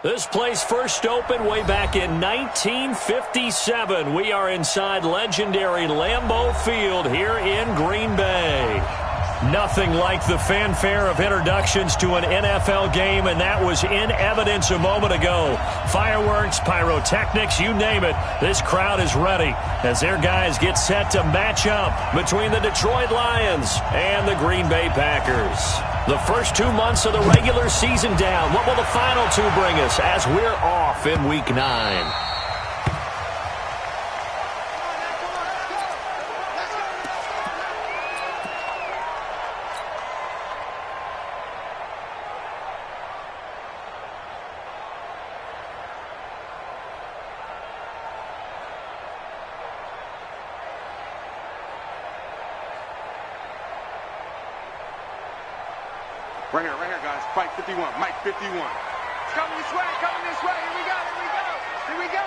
This place first opened way back in 1957. We are inside legendary Lambeau Field here in Green Bay. Nothing like the fanfare of introductions to an NFL game, and that was in evidence a moment ago. Fireworks, pyrotechnics, you name it. This crowd is ready as their guys get set to match up between the Detroit Lions and the Green Bay Packers. The first 2 months of the regular season down. What will the final two bring us as we're off in Week 9? Right here, guys. Fight 51. Mike 51. It's coming this way, Here we go.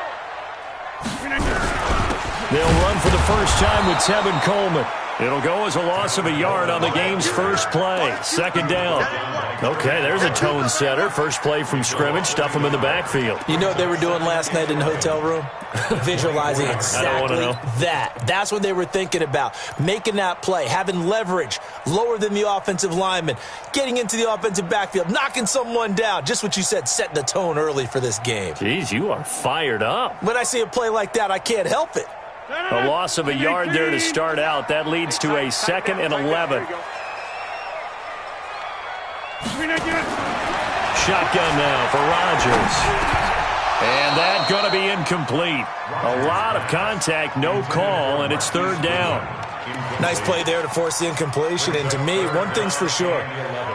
They'll run for the first time with Tevin Coleman. It'll go as a loss of a yard on the game's first play. Second down. Okay, there's a tone setter. First play from scrimmage. Stuff them in the backfield. You know what they were doing last night in the hotel room? Visualizing exactly that. That's what they were thinking about. Making that play, having leverage, lower than the offensive lineman, getting into the offensive backfield, knocking someone down. Just what you said, set the tone early for this game. Jeez, you are fired up. When I see a play like that, I can't help it. A loss of a yard there to start out. That leads to a 2nd and 11. Shotgun now for Rodgers. And that's going to be incomplete. A lot of contact, no call, and it's third down. Nice play there to force the incompletion. And to me, one thing's for sure.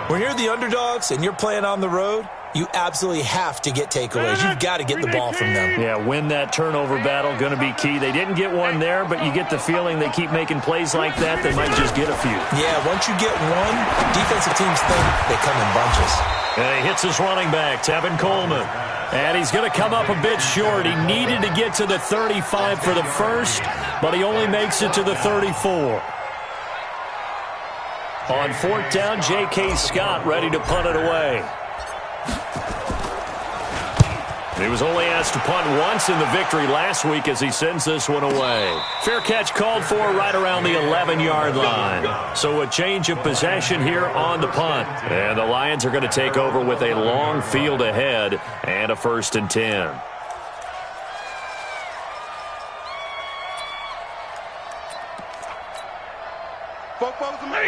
When you're the underdogs and you're playing on the road, you absolutely have to get takeaways. You've got to get the ball from them. Yeah, win that turnover battle, going to be key. They didn't get one there, but you get the feeling they keep making plays like that, they might just get a few. Yeah, once you get one, defensive teams think they come in bunches. And he hits his running back, Tevin Coleman. And he's going to come up a bit short. He needed to get to the 35 for the first, but he only makes it to the 34. On fourth down, J.K. Scott ready to punt it away. He was only asked to punt once in the victory last week as he sends this one away. Fair catch called for right around the 11-yard line. So a change of possession here on the punt. And the Lions are going to take over with a long field ahead and a 1st and 10.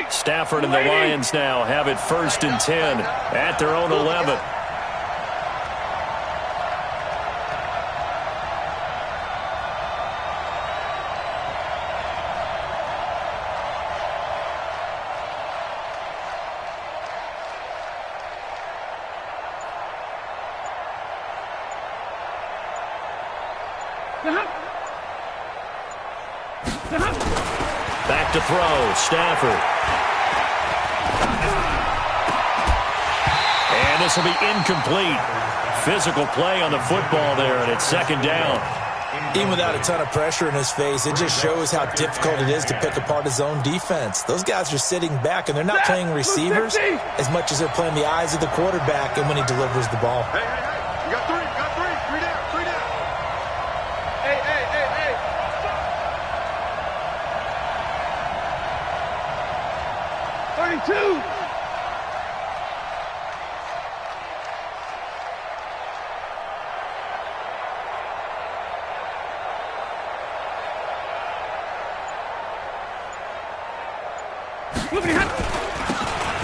Stafford and the Lions now have it 1st and 10 at their own 11. Back to throw, Stafford. And this will be incomplete. Physical play on the football there, and it's 2nd down. Even without a ton of pressure in his face, it just shows how difficult it is to pick apart his own defense. Those guys are sitting back, and they're not playing receivers as much as they're playing the eyes of the quarterback and when he delivers the ball. Hey, you got three down. Hey. 32.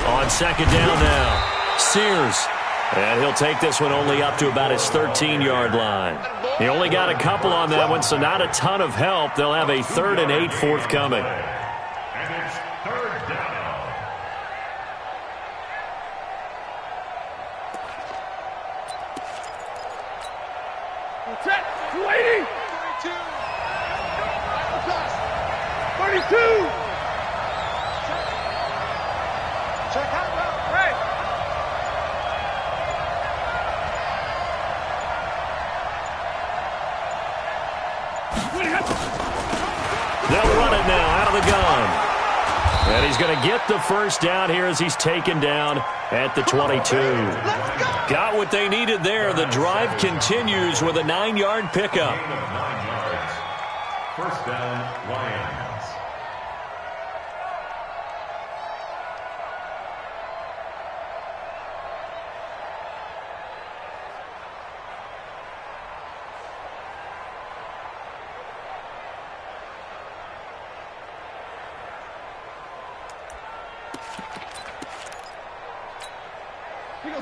On 2nd down now, Sears. And he'll take this one only up to about his 13-yard line. He only got a couple on that one, so not a ton of help. They'll have a 3rd and 8 forthcoming. And it's 3rd down. That's it. 280. 32. Check out. Right. They'll run it now out of the gun. And he's going to get the first down here as he's taken down at the 22. Got what they needed there. The drive continues with a 9-yard pickup. 9 yards. First down, Lions.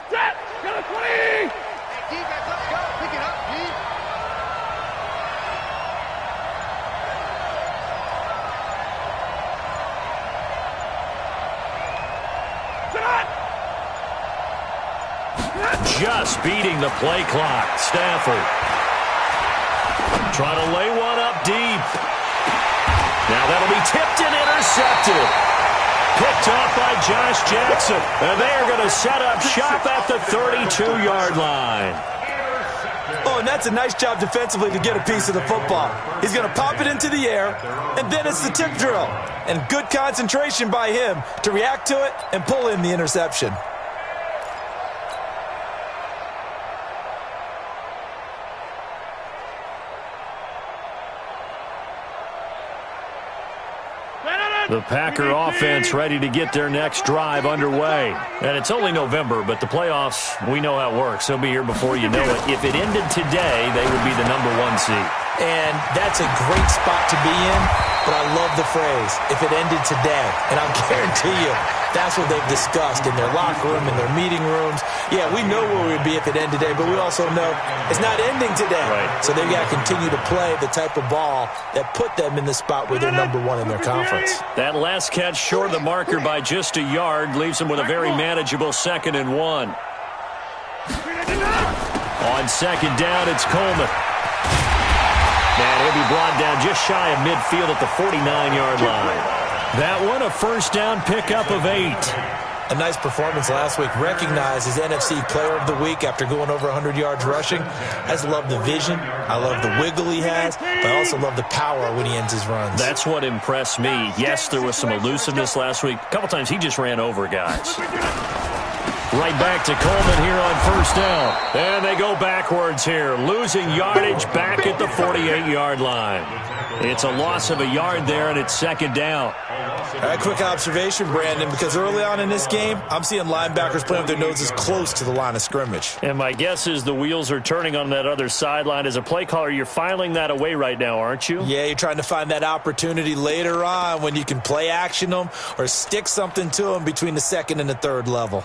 Set! Got a 20! Hey, defense, let's go. Pick it up, G. Just beating the play clock. Stafford trying to lay one up deep. Now that'll be tipped and intercepted. Picked off by Josh Jackson. And they are going to set up shop at the 32-yard line. Oh, and that's a nice job defensively to get a piece of the football. He's going to pop it into the air, and then it's the tip drill. And good concentration by him to react to it and pull in the interception. The Packer offense ready to get their next drive underway. And it's only November, but the playoffs, we know how it works. They'll be here before you know it. If it ended today, they would be the #1 seed. And that's a great spot to be in, but I love the phrase, if it ended today. And I'll guarantee you, that's what they've discussed in their locker room, in their meeting rooms. Yeah, we know where we'd be if it ended today, but we also know it's not ending today. Right. So they've got to continue to play the type of ball that put them in the spot where they're #1 in their conference. That last catch short of the marker by just a yard leaves them with a very manageable 2nd and 1. On second down, it's Coleman. And he'll be brought down just shy of midfield at the 49-yard line. That one, a first down pickup of 8. A nice performance last week. Recognized as NFC Player of the Week after going over 100 yards rushing. I just love the vision. I love the wiggle he has. But I also love the power when he ends his runs. That's what impressed me. Yes, there was some elusiveness last week. A couple times he just ran over guys. Right back to Coleman here on first down. And they go backwards here, losing yardage back at the 48-yard line. It's a loss of a yard there, and it's second down. All right, quick observation, Brandon, because early on in this game, I'm seeing linebackers playing with their noses close to the line of scrimmage. And my guess is the wheels are turning on that other sideline. As a play caller, you're filing that away right now, aren't you? Yeah, you're trying to find that opportunity later on when you can play action them or stick something to them between the 2nd and the 3rd level.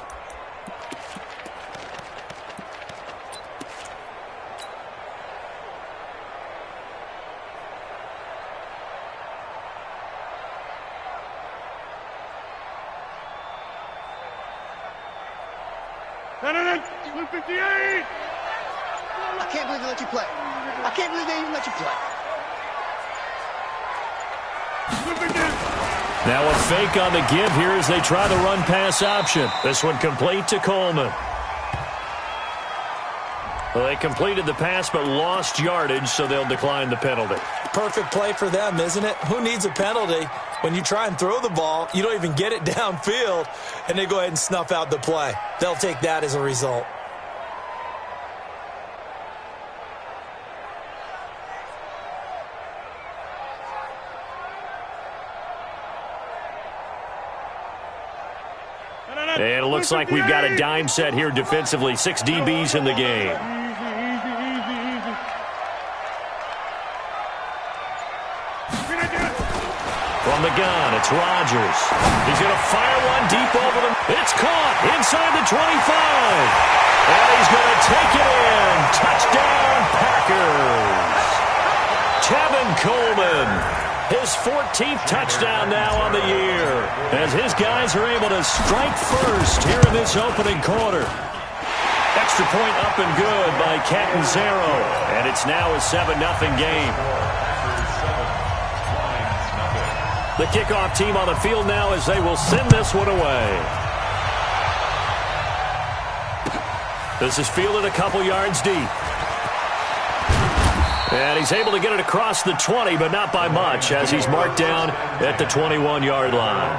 I can't believe they let you play. I can't believe they even let you play. Now a fake on the give here as they try the run-pass option. This one complete to Coleman. Well, they completed the pass but lost yardage, so they'll decline the penalty. Perfect play for them, isn't it? Who needs a penalty? When you try and throw the ball, you don't even get it downfield, and they go ahead and snuff out the play. They'll take that as a result. And it looks like we've got a dime set here defensively. 6 DBs in the game. From the gun, it's Rodgers. He's going to fire one deep over them. It's caught inside the 25. And he's going to take it in. Touchdown, Packers. Tevin Coleman. His 14th touchdown now on the year. As his guys are able to strike first here in this opening quarter. Extra point up and good by Catanzaro. And it's now a 7-0 game. The kickoff team on the field now as they will send this one away. This is fielded a couple yards deep. And he's able to get it across the 20, but not by much, as he's marked down at the 21-yard line.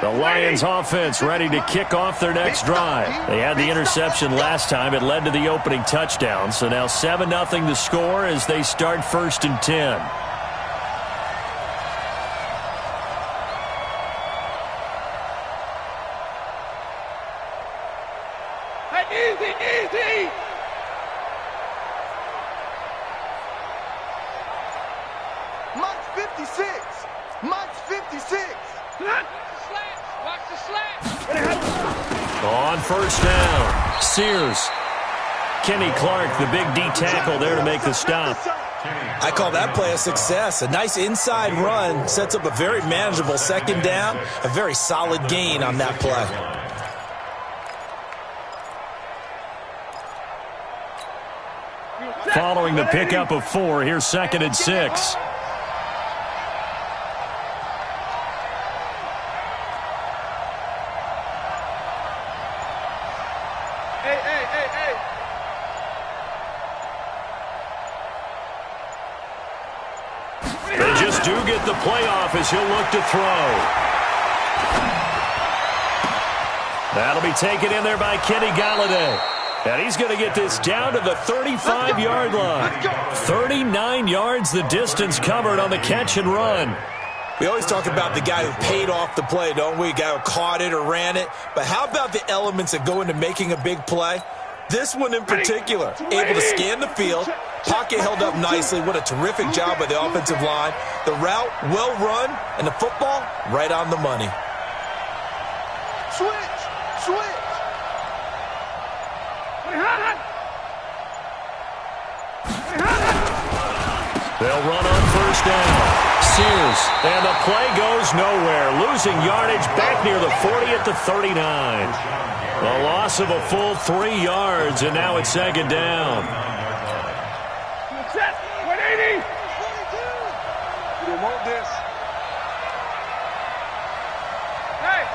The Lions offense ready to kick off their next drive. They had the interception last time. It led to the opening touchdown. So now 7-0 the score as they start 1st and 10. Easy. Mike's 56. Mike's 56. Watch the slant. On 1st down, Sears. Kenny Clark, the big D tackle there to make the stop. I call that play a success. A nice inside run sets up a very manageable 2nd down. A very solid gain on that play. Following the pickup of 4, here's 2nd and 6. Hey. They just do get the playoff as he'll look to throw. That'll be taken in there by Kenny Galladay. And he's going to get this down to the 35-yard line. 39 yards the distance covered on the catch and run. We always talk about the guy who paid off the play, don't we? The guy who caught it or ran it. But how about the elements that go into making a big play? This one in particular, able to scan the field, pocket held up nicely. What a terrific job by the offensive line. The route, well run, and the football, right on the money. Switch. They'll run on 1st down. Sears, and the play goes nowhere. Losing yardage back near the 40 at the 39. A loss of a full 3 yards, and now it's 2nd down. 180. You want this? Hey.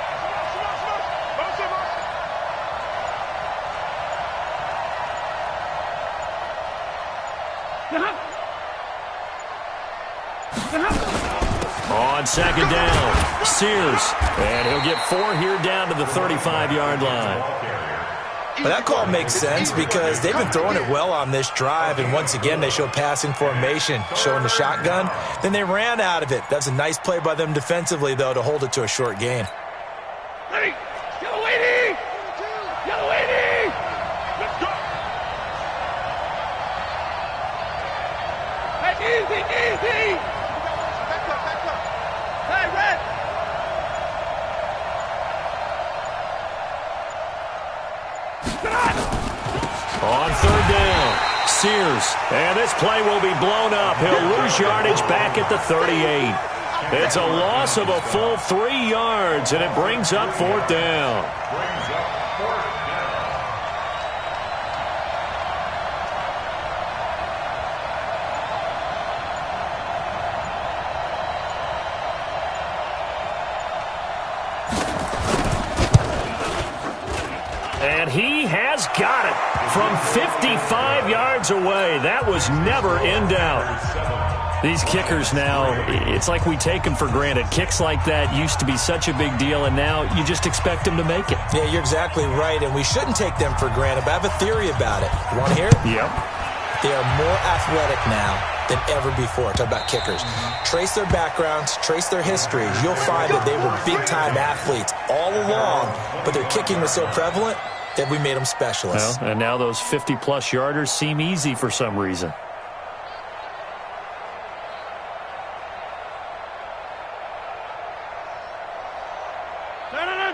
On 2nd down, Sears, and he'll get 4 here down to the 35-yard line. Well, that call makes sense because they've been throwing it well on this drive, and once again they show passing formation, showing the shotgun. Then they ran out of it. That's a nice play by them defensively, though, to hold it to a short gain. Ready. Yellow 80. Yellow 80. Let's go. Hey, easy. Back up. Hey, red. On 3rd down, Sears, and this play will be blown up. He'll lose yardage back at the 38. It's a loss of a full 3 yards, and it brings up 4th down. And he has got it from 55 yards away. That was never in doubt. These kickers now, it's like we take them for granted. Kicks like that used to be such a big deal, and now you just expect them to make it. Yeah, you're exactly right, and we shouldn't take them for granted, but I have a theory about it. You want to hear it? Yep. They are more athletic now than ever before. Talk about kickers. Trace their backgrounds, trace their histories. You'll find that they were big-time athletes all along, but their kicking was so prevalent that we made them specialists. Well, and now those 50-plus yarders seem easy for some reason.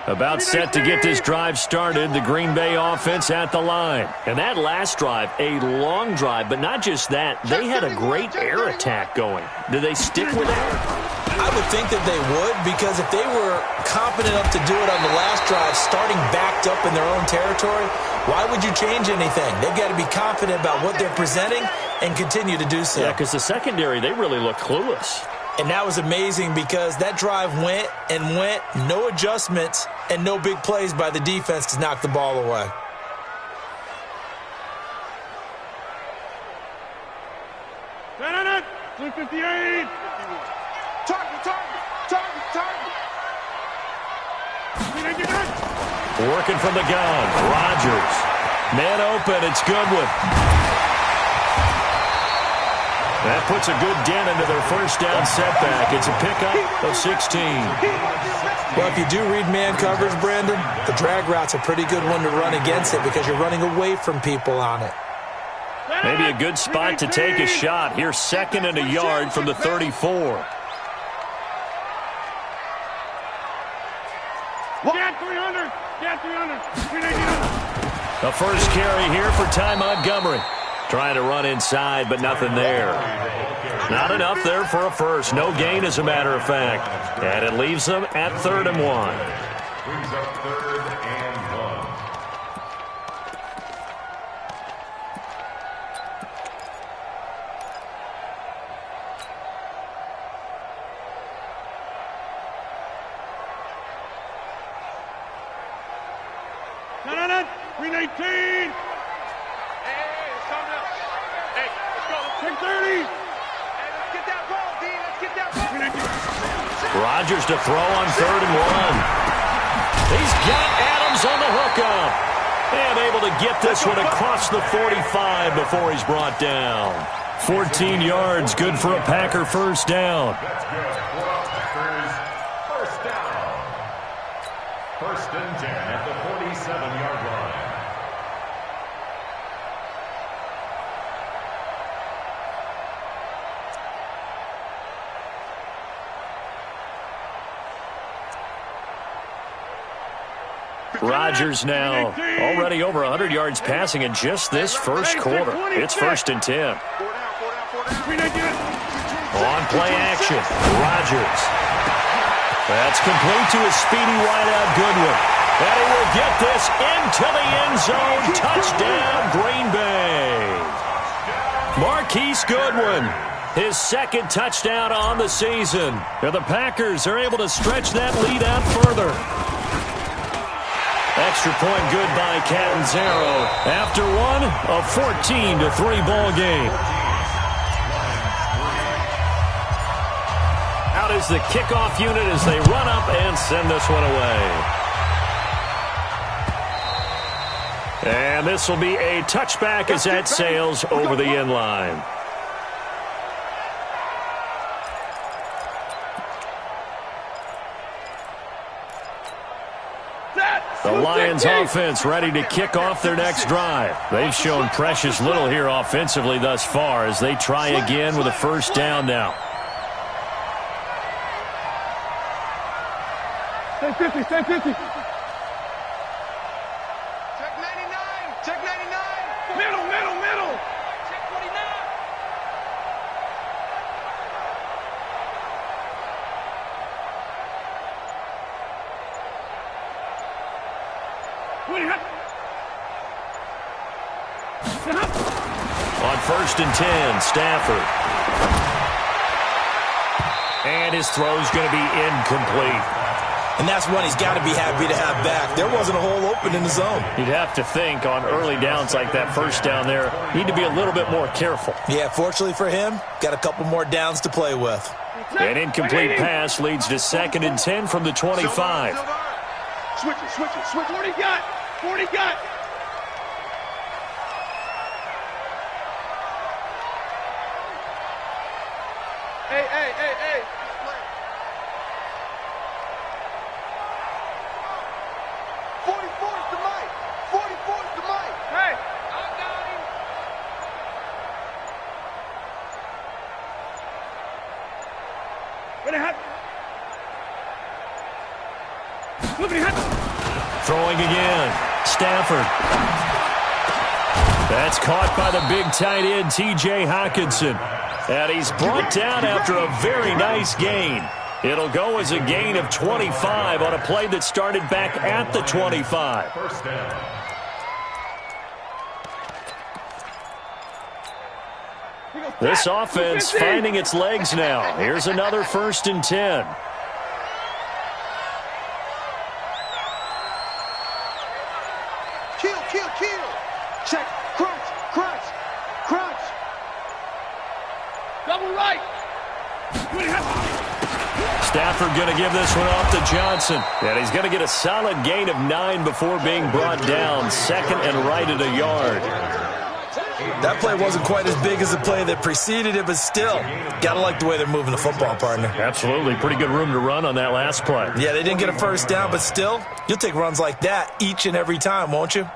About set to get this drive started, the Green Bay offense at the line. And that last drive, a long drive, but not just that, they had a great air attack going. Do they stick with that? I would think that they would, because if they were confident enough to do it on the last drive, starting backed up in their own territory, why would you change anything? They've got to be confident about what they're presenting and continue to do so. Yeah, because the secondary, they really look clueless. And that was amazing because that drive went and went, no adjustments and no big plays by the defense to knock the ball away. Target. 258. Target. Working from the gun. Rodgers. Man open. It's Goodwin. That puts a good dent into their first down setback. It's a pickup of 16. Well, if you do read man coverage, Brandon, the drag route's a pretty good one to run against it because you're running away from people on it. Maybe a good spot to take a shot. Here's 2nd and a yard from the 34. Get 300. Get 300. The first carry here for Ty Montgomery. Trying to run inside, but nothing there. Not enough there for a first. No gain, as a matter of fact. And it leaves them at 3rd and 1. Brings up 3rd and 1. No. 319. Hey, it's coming up. Hey, let's go. 630. Hey, let's get that ball, D. Let's get that ball. Rodgers to throw on 3rd and 1. He's got Adams on the hookup. And able to get this one across the 45 before he's brought down. 14 yards, good for a Packer first down. That's good for a Packers first down. 1st and 10 at the 47-yard line. Rodgers now already over 100 yards passing in just this first quarter. It's 1st and 10. On play action, Rodgers. That's complete to his speedy wideout Goodwin. And he will get this into the end zone. Touchdown, Green Bay. Marquise Goodwin, his 2nd touchdown on the season. And the Packers are able to stretch that lead out further. Extra point good by Catanzaro after one, a 14-3 ball game. Out is the kickoff unit as they run up and send this one away. And this will be a touchback as that sails over the end line. The Lions offense ready to kick off their next drive. They've shown precious little here offensively thus far as they try again with a first down now. Stay 50, stay 50. Check 99. Check 99. Middle. Check 49. On 1st and 10, Stafford. And his throw's going to be incomplete. And that's one he's got to be happy to have back. There wasn't a hole open in the zone. You'd have to think on early downs like that first down there, need to be a little bit more careful. Yeah, fortunately for him, got a couple more downs to play with. An incomplete pass leads to 2nd and 10 from the 25. Switch it. 40 got. Hey. 44's the mic. 44's the mic. Hey. I got him. Throwing again. Stafford. That's caught by the big tight end, T.J. Hockenson. And he's brought down after a very nice gain. It'll go as a gain of 25 on a play that started back at the 25. First down. This offense finding its legs now. Here's another 1st and 10. Kill. Check. Crunch. Double right. Stafford going to give this one off to Johnson. And he's going to get a solid gain of 9 before being brought down. Second and right at a yard. That play wasn't quite as big as the play that preceded it, but still, got to like the way they're moving the football, partner. Absolutely. Pretty good room to run on that last play. Yeah, they didn't get a first down, but still, you'll take runs like that each and every time, won't you?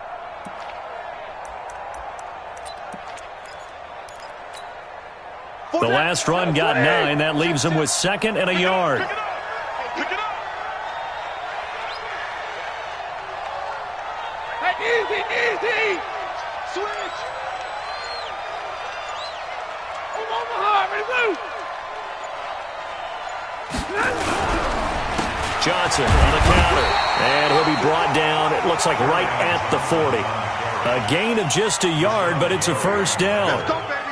The last run got 9. That leaves him with second and a yard. Pick it up. Hey, easy. Switch. Omaha, ready, move. Johnson on the counter. And he'll be brought down, it looks like right at the 40. A gain of just a yard, but it's a first down.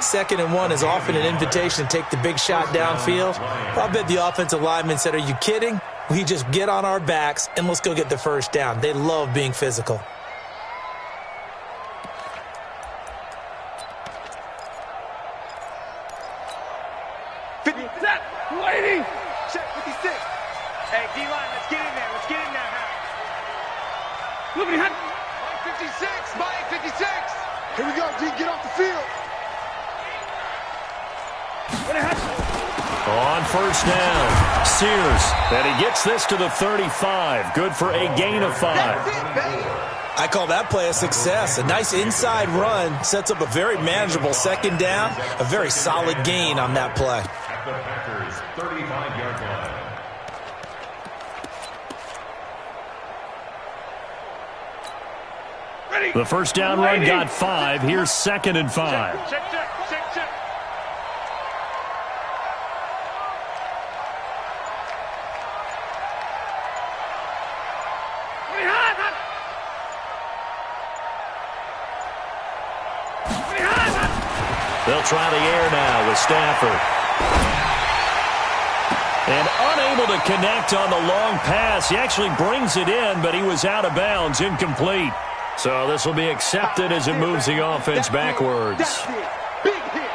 2nd and 1 is often an invitation to take the big shot downfield. I bet the offensive lineman said, are you kidding? We just get on our backs and let's go get the first down. They love being physical. Set, waiting. Check 56. Hey, D-line, let's get in there. Look at him. Mike 56. Here we go, D. Get off the field. On first down, Sears. And he gets this to the 35. Good for a gain of 5. That's it, baby. I call that play a success. A nice inside run sets up a very manageable second down. A very solid gain on that play. At the Packers' 35-yard line. The first down run got 5. Here's 2nd and 5. Check. They'll try the air now with Stafford. And unable to connect on the long pass. He actually brings it in, but he was out of bounds, incomplete. So this will be accepted as it moves the offense backwards. That's it. Big hit.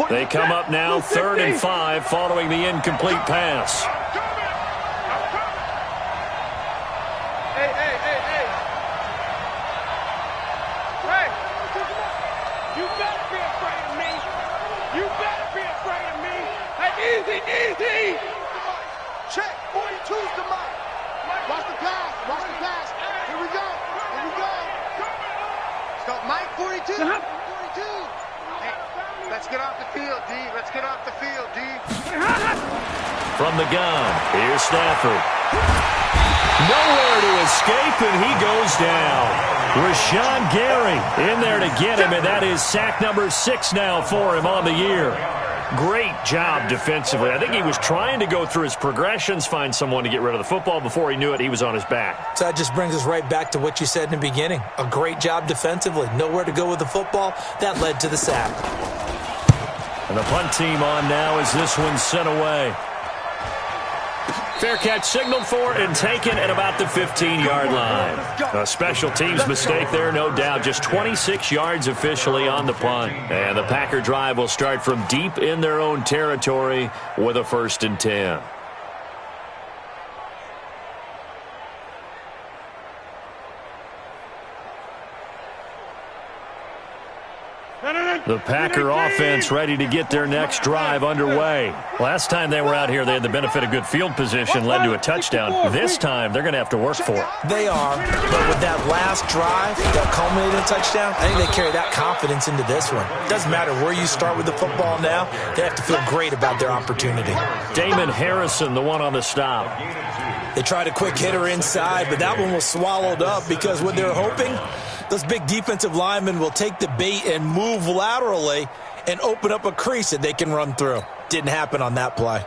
They come up now 3rd and 5 following the incomplete pass. You better be afraid of me. Hey, easy. Check. 42's the mic. Watch the pass. Here we go. So Mike 42. 42. Hey, let's get off the field, D. From the gun, here's Stafford. Nowhere to escape, and he goes down. Rashawn Gary in there to get him, and that is sack number 6 now for him on the year. Great job defensively. I think he was trying to go through his progressions, find someone to get rid of the football. Before he knew it, he was on his back. So that just brings us right back to what you said in the beginning. A great job defensively. Nowhere to go with the football. That led to the sack. And the punt team on now as this one's sent away. Fair catch signaled for and taken at about the 15-yard line. A special teams mistake there, no doubt. Just 26 yards officially on the punt. And the Packer drive will start from deep in their own territory with a 1st and 10. The Packer offense ready to get their next drive underway. Last time they were out here, they had the benefit of good field position, led to a touchdown. This time, they're going to have to work for it. They are, but with that last drive that culminated in a touchdown, I think they carry that confidence into this one. It doesn't matter where you start with the football now. They have to feel great about their opportunity. Damon Harrison, the one on the stop. They tried a quick hitter inside, but that one was swallowed up because what they're hoping, those big defensive linemen will take the bait and move laterally and open up a crease that they can run through. Didn't happen on that play.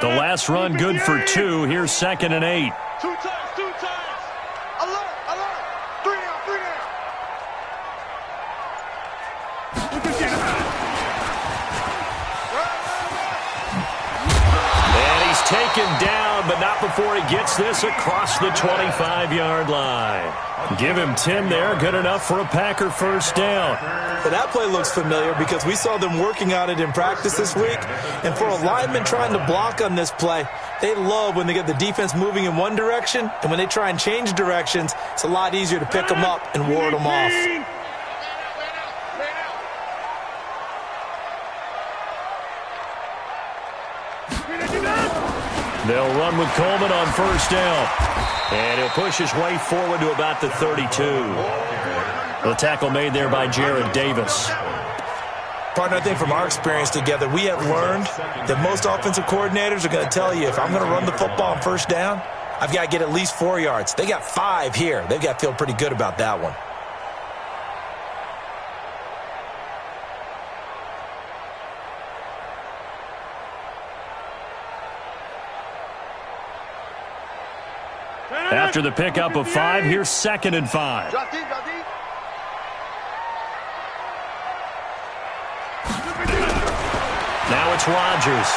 The last run good for 2. Here's 2nd and 8. Two times. Alert. 3 down. taken down, but not before he gets this across the 25-yard line. Give him 10 there, good enough for a Packer first down. Well, that play looks familiar because we saw them working on it in practice this week. And for a lineman trying to block on this play, they love when they get the defense moving in one direction, and when they try and change directions, it's a lot easier to pick them up and ward them off. They'll run with Coleman on first down. And he'll push his way forward to about the 32. The tackle made there by Jared Davis. Partner, I think from our experience together, we have learned that most offensive coordinators are going to tell you, if I'm going to run the football on first down, I've got to get at least 4 yards. They got 5 here. They've got to feel pretty good about that one. After the pickup of 5, here's 2nd and 5. Now it's Rodgers.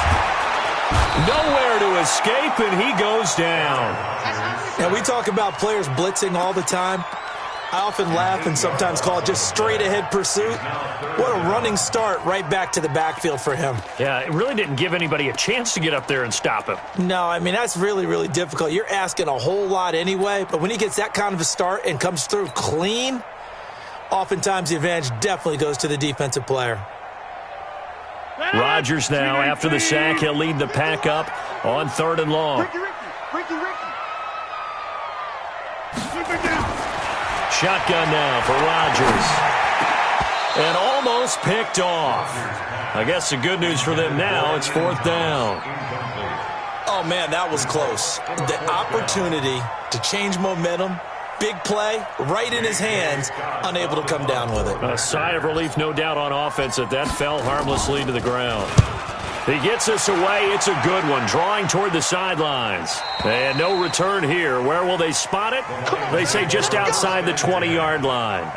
Nowhere to escape, and he goes down. Now, we talk about players blitzing all the time. I often laugh and sometimes call it just straight-ahead pursuit. What a running start right back to the backfield for him. Yeah, it really didn't give anybody a chance to get up there and stop him. No, I mean, that's really, really difficult. You're asking a whole lot anyway, but when he gets that kind of a start and comes through clean, oftentimes the advantage definitely goes to the defensive player. Rodgers now, after the sack, he'll lead the pack up on 3rd and long. Shotgun now for Rodgers. And almost picked off. I guess the good news for them now, it's 4th down. Oh, man, that was close. The opportunity to change momentum, big play, right in his hands, unable to come down with it. A sigh of relief, no doubt, on offense that fell harmlessly to the ground. He gets us away. It's a good one, drawing toward the sidelines. And no return here. Where will they spot it? They say just outside the 20-yard line.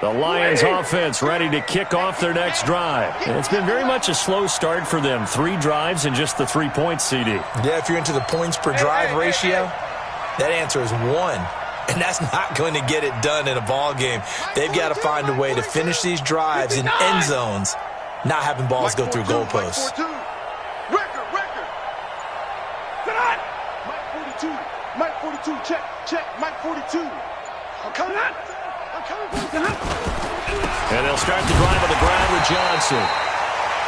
The Lions offense ready to kick off their next drive. And it's been very much a slow start for them. 3 drives and just the 3 points, CD. Yeah, if you're into the points per drive ratio, that answer is 1. And that's not going to get it done in a ball game. They've got to find a way to finish these drives in end zones, not having balls go through goalposts. Mike 42, check, Mike 42. I'm coming out. And they'll start the drive on the ground with Johnson.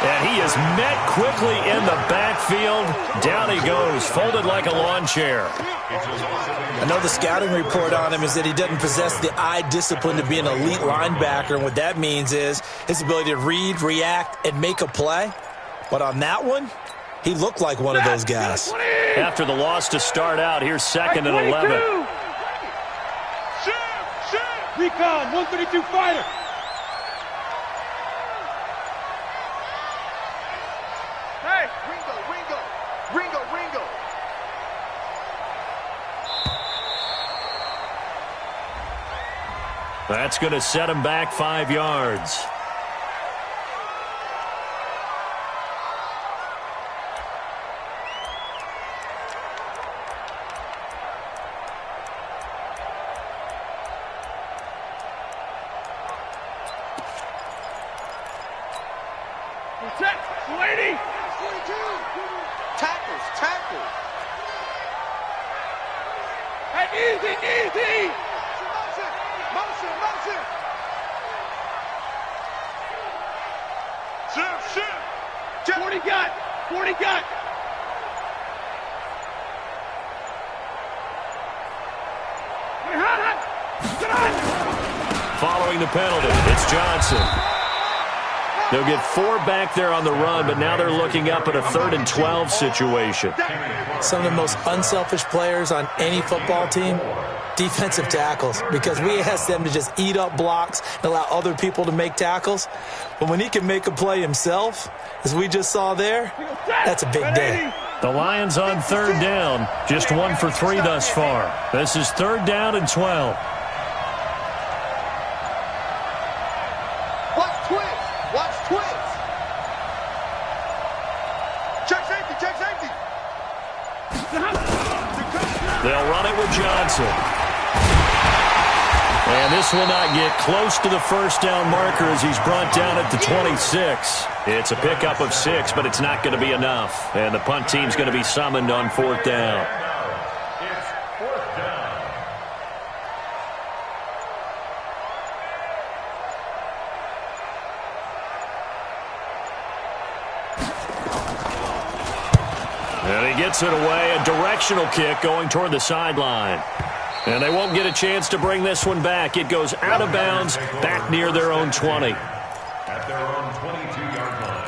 And he is met quickly in the backfield. Down he goes, folded like a lawn chair. I know the scouting report on him is that he doesn't possess the eye discipline to be an elite linebacker. And what that means is his ability to read, react, and make a play. But on that one, he looked like one of those guys. After the loss to start out, here's 2nd and 11. Recon, 132 fighter. Hey, Ringo. That's going to set him back 5 yards. Tackles. Hey, easy. Motion. Shift. 40 got. Following the penalty, it's Johnson. They'll get 4 back there on the run, but now they're looking up at a 3rd and 12 situation. Some of the most unselfish players on any football team, defensive tackles, because we ask them to just eat up blocks and allow other people to make tackles. But when he can make a play himself, as we just saw there, that's a big day. The Lions on 3rd down, just 1 for 3 thus far. This is 3rd down and 12. They'll run it with Johnson. And this will not get close to the first down marker as he's brought down at the 26. It's a pickup of 6, but it's not going to be enough. And the punt team's going to be summoned on 4th down. It's 4th down. And he gets it away, a directional kick going toward the sideline. And they won't get a chance to bring this one back. It goes out of bounds, back near their own 20. At their own 22-yard line.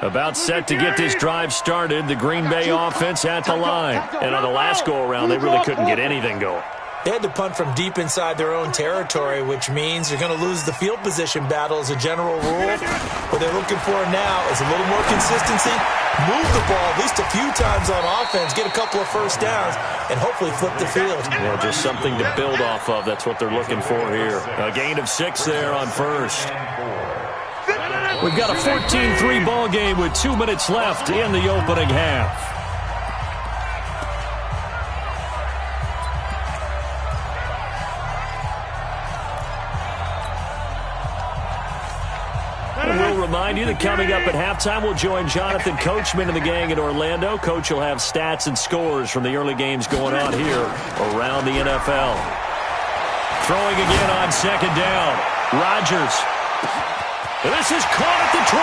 About set to get this drive started, the Green Bay offense at the line. And on the last go-around, they really couldn't get anything going. They had to punt from deep inside their own territory, which means they're going to lose the field position battle as a general rule. What they're looking for now is a little more consistency, move the ball at least a few times on offense, get a couple of first downs, and hopefully flip the field. Yeah, just something to build off of. That's what they're looking for here. A gain of 6 there on first. We've got a 14-3 ball game with 2 minutes left in the opening half. And we'll remind you that coming up at halftime, we'll join Jonathan Coachman and the gang in Orlando. Coach will have stats and scores from the early games going on here around the NFL. Throwing again on 2nd down. Rodgers. This is caught at the 20.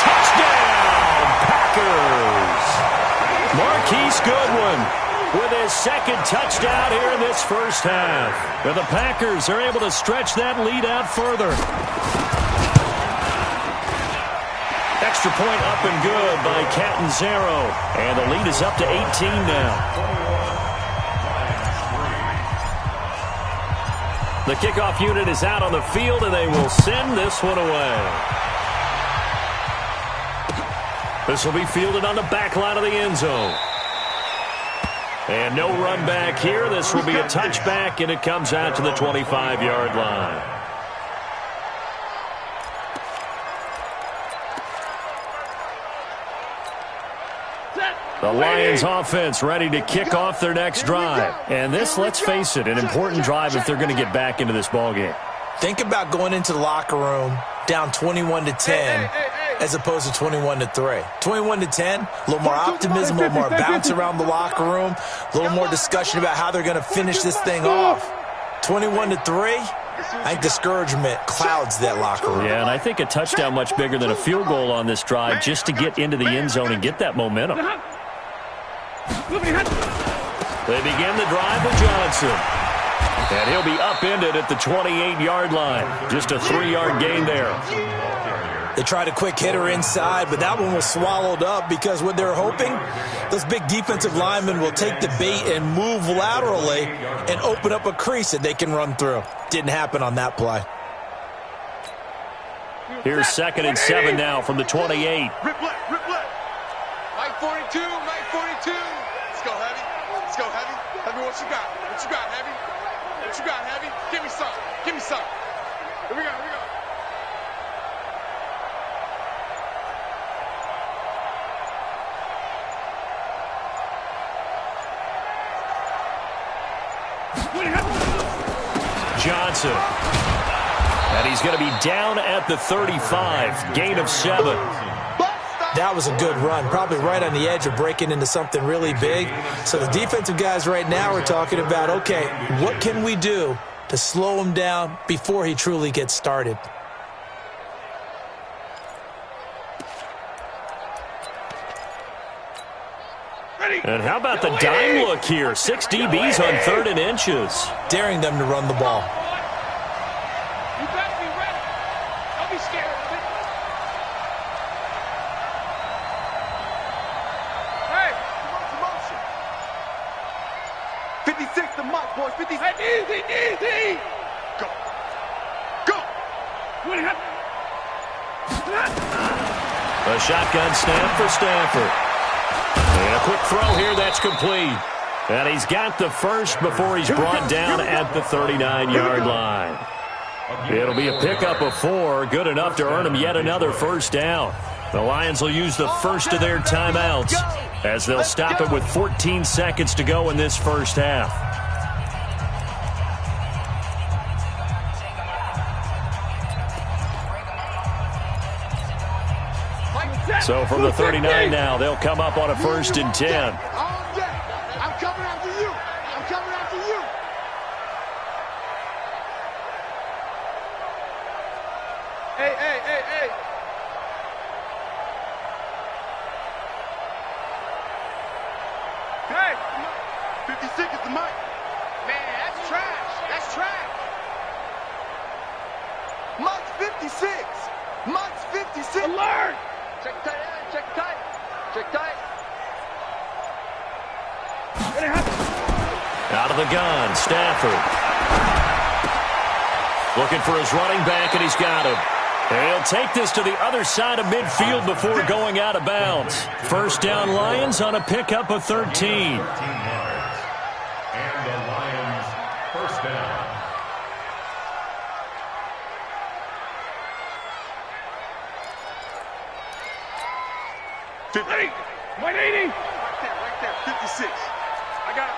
Touchdown, Packers. Marquise Goodwin with his 2nd touchdown here in this first half. And the Packers are able to stretch that lead out further. Extra point up and good by Catanzaro. And the lead is up to 18 now. The kickoff unit is out on the field, and they will send this one away. This will be fielded on the back line of the end zone. And no run back here. This will be a touchback, and it comes out to the 25-yard line. The Lions offense ready to kick off their next drive. And this, let's face it, an important drive if they're going to get back into this ballgame. Think about going into the locker room down 21-10 as opposed to 21-3. 21-10, a little more optimism, a little more bounce around the locker room, a little more discussion about how they're going to finish this thing off. 21-3, I think discouragement clouds that locker room. Yeah, and I think a touchdown much bigger than a field goal on this drive just to get into the end zone and get that momentum. They begin the drive with Johnson. And he'll be upended at the 28-yard line. Just a 3-yard gain there. They tried a quick hitter inside, but that one was swallowed up because what they're hoping, those big defensive linemen will take the bait and move laterally and open up a crease that they can run through. Didn't happen on that play. Here's 2nd and 7 now from the 28. Rip left. Mike 42, Mike 42. Let's go, Heavy. Let's go, Heavy. Heavy, what you got? What you got, Heavy? What you got, Heavy? Give me some. Give me some. Here we go. Johnson. And he's going to be down at the 35. Gain of 7. That was a good run, probably right on the edge of breaking into something really big. So the defensive guys right now are talking about, okay, what can we do to slow him down before he truly gets started? And how about the dime look here? 6 DBs on 3rd and inches. Daring them to run the ball. You better be ready. Don't be scared of it. Hey, motion. 56 the mark, boys. 56. Hey, easy. Go. A shotgun snap for Stafford. And a quick throw here that's complete. And he's got the first before he's brought down at the 39-yard line. It'll be a pickup of 4, good enough to earn him yet another first down. The Lions will use the first of their timeouts as they'll stop it with 14 seconds to go in this first half. So from the 39 now, they'll come up on a 1st and 10. I'm coming after you. I'm coming after you. Hey. Hey, 56 is the mic. Man, that's trash. That's trash. Mud's 56. Mud's 56. Alert! Check tight end. Check tight. Check tight. Out of the gun, Stafford. Looking for his running back, and he's got him. He'll take this to the other side of midfield before going out of bounds. First down, Lions on a pickup of 13. And the Lions first down. Hey, 180. Right there, 56. I got it.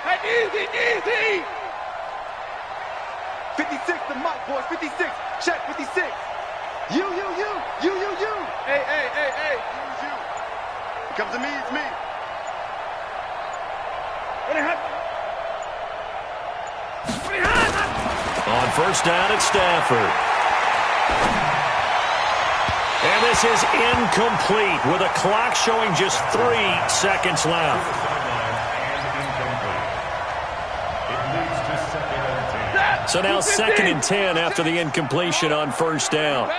Hey, easy. 56, the mic, boys. 56. Check, 56. You. Hey. You. Come to me, it's me. On first down, it's Stafford. And this is incomplete with a clock showing just 3 seconds left. So now 2nd and 10 after the incompletion on first down.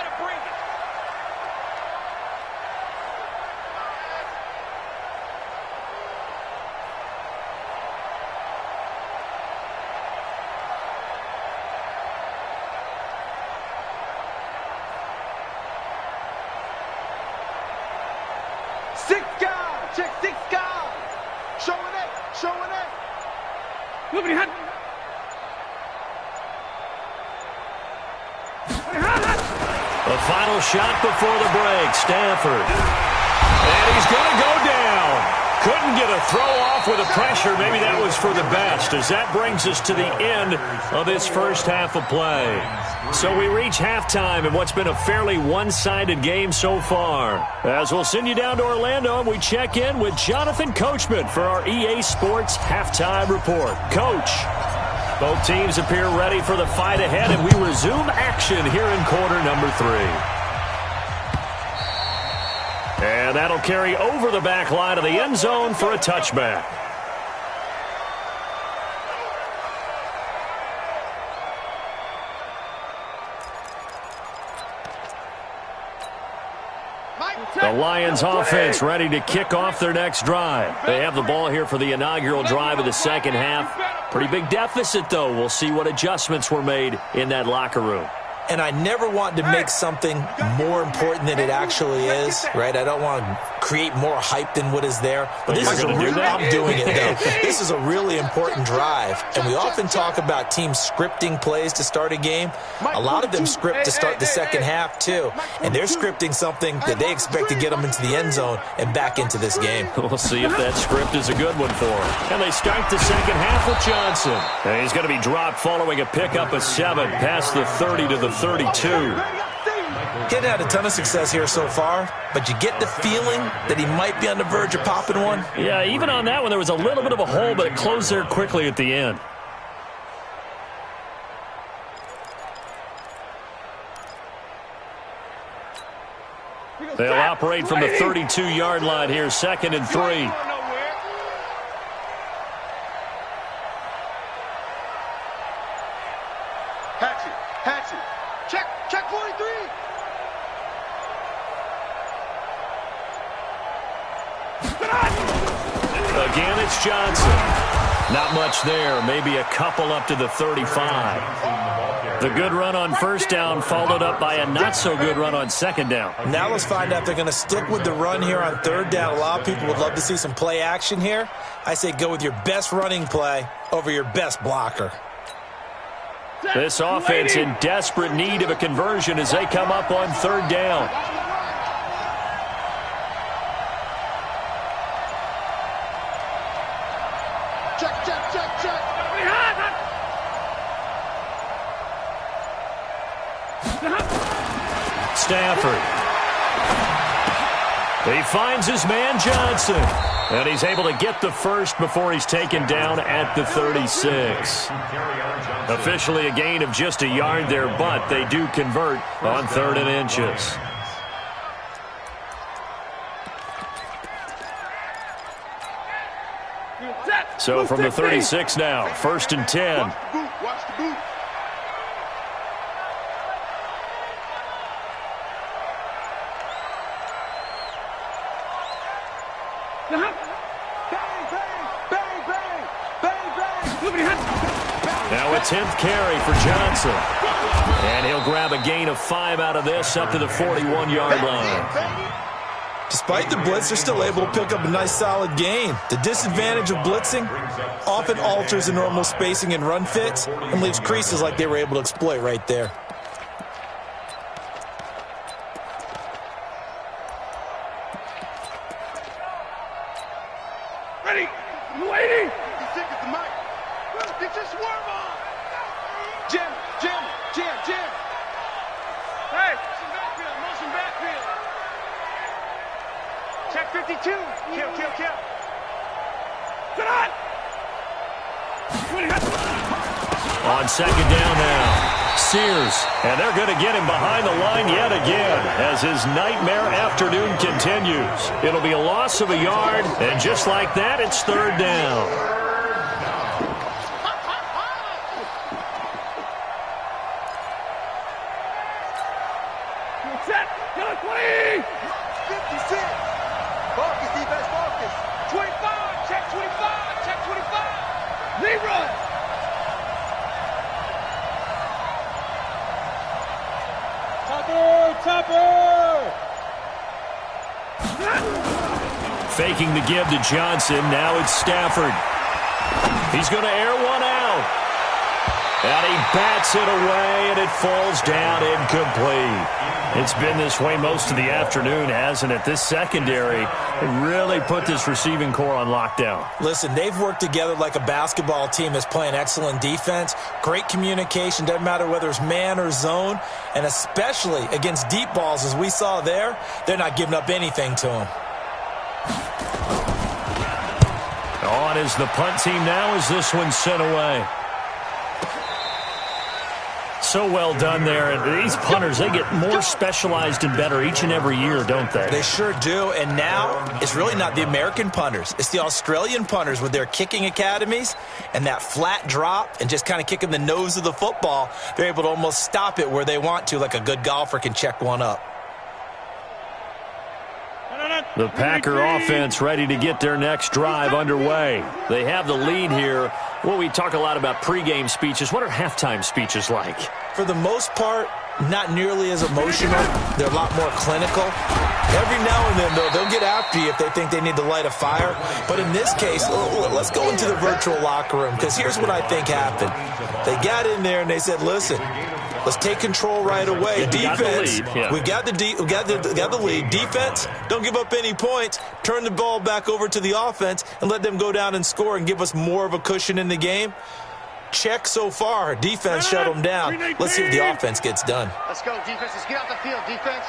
Check 6 guys. Showing it. The final shot before the break, Stafford. And he's going to go down. Couldn't get a throw off with the pressure. Maybe that was for the best, as that brings us to the end of this first half of play. So we reach halftime in what's been a fairly one-sided game so far. As we'll send you down to Orlando, and we check in with Jonathan Coachman for our EA Sports Halftime Report. Coach, both teams appear ready for the fight ahead, and we resume action here in quarter number 3. And that'll carry over the back line of the end zone for a touchback. The Lions offense ready to kick off their next drive. They have the ball here for the inaugural drive of the second half. Pretty big deficit, though. We'll see what adjustments were made in that locker room. And I never want to make something more important than it actually is, right? I don't want to create more hype than what is there. But this is I'm doing it, though. This is a really important drive. And we often talk about teams scripting plays to start a game. A lot of them script to start the second half, too. And they're scripting something that they expect to get them into the end zone and back into this game. We'll see if that script is a good one for them. And they start the second half with Johnson. And he's going to be dropped following a pickup of 7 past the 30 to the 32. Hadn't had a ton of success here so far, but you get the feeling that he might be on the verge of popping one. Yeah, even on that one, there was a little bit of a hole, but it closed there quickly at the end. They'll operate from the 32-yard line here, 2nd and 3. Hatchet. Check 43. Again, it's Johnson. Not much there. Maybe a couple up to the 35. The good run on first down followed up by a not-so-good run on second down. Now let's find out if they're going to stick with the run here on third down. A lot of people would love to see some play action here. I say go with your best running play over your best blocker. This offense in desperate need of a conversion as they come up on third down. Check, check, check, check. Stafford. He finds his man Johnson. And he's able to get the first before he's taken down at the 36. Officially a gain of just a yard there, but they do convert on 3rd and inches. So from the 36 now, 1st and 10. Watch the boot, watch the boot. Now a 10th carry for Johnson. And he'll grab a gain of 5 out of this up to the 41-yard line. Despite the blitz, they're still able to pick up a nice solid gain. The disadvantage of blitzing often alters the normal spacing and run fits and leaves creases like they were able to exploit right there. Ready. Waiting. He's sick at the mic. Get your swerve on. Jim, Jim, Jim, Jim. Hey, motion backfield, motion backfield. Check 52. Kill, kill, kill. Good on. On second down now, Sears. And they're going to get him behind the line yet again as his nightmare afternoon continues. It'll be a loss of a yard, and just like that, it's 3rd down. Set. Kill it, 20. 56. Focus, defense, focus. 25. Check 25. Check 25. Lead run. Topper. Faking the give to Johnson. Now it's Stafford. He's going to air one out. And he bats it away, and it falls down incomplete. It's been this way most of the afternoon, hasn't it? This secondary really put this receiving core on lockdown. Listen, they've worked together like a basketball team that's playing excellent defense. Great communication, doesn't matter whether it's man or zone. And especially against deep balls, as we saw there, they're not giving up anything to them. On is the punt team now as this one's sent away. So well done there. And these punters, they get more specialized and better each and every year, don't they? They sure do. And now it's really not the American punters. It's the Australian punters with their kicking academies and that flat drop and just kind of kicking the nose of the football. They're able to almost stop it where they want to, like a good golfer can check one up. The Packer offense ready to get their next drive underway. They have the lead here. Well, we talk a lot about pregame speeches. What are halftime speeches like? For the most part, not nearly as emotional. They're a lot more clinical. Every now and then, though, they'll get after you if they think they need to light a fire. But in this case, let's go into the virtual locker room, because here's what I think happened. They got in there and they said, listen, let's take control right away. Defense, we got the lead. Defense, don't give up any points. Turn the ball back over to the offense and let them go down and score and give us more of a cushion in the game. Check so far. Defense shut them down. Let's see if the offense gets done. Let's go, defense. Let's get out the field, defense.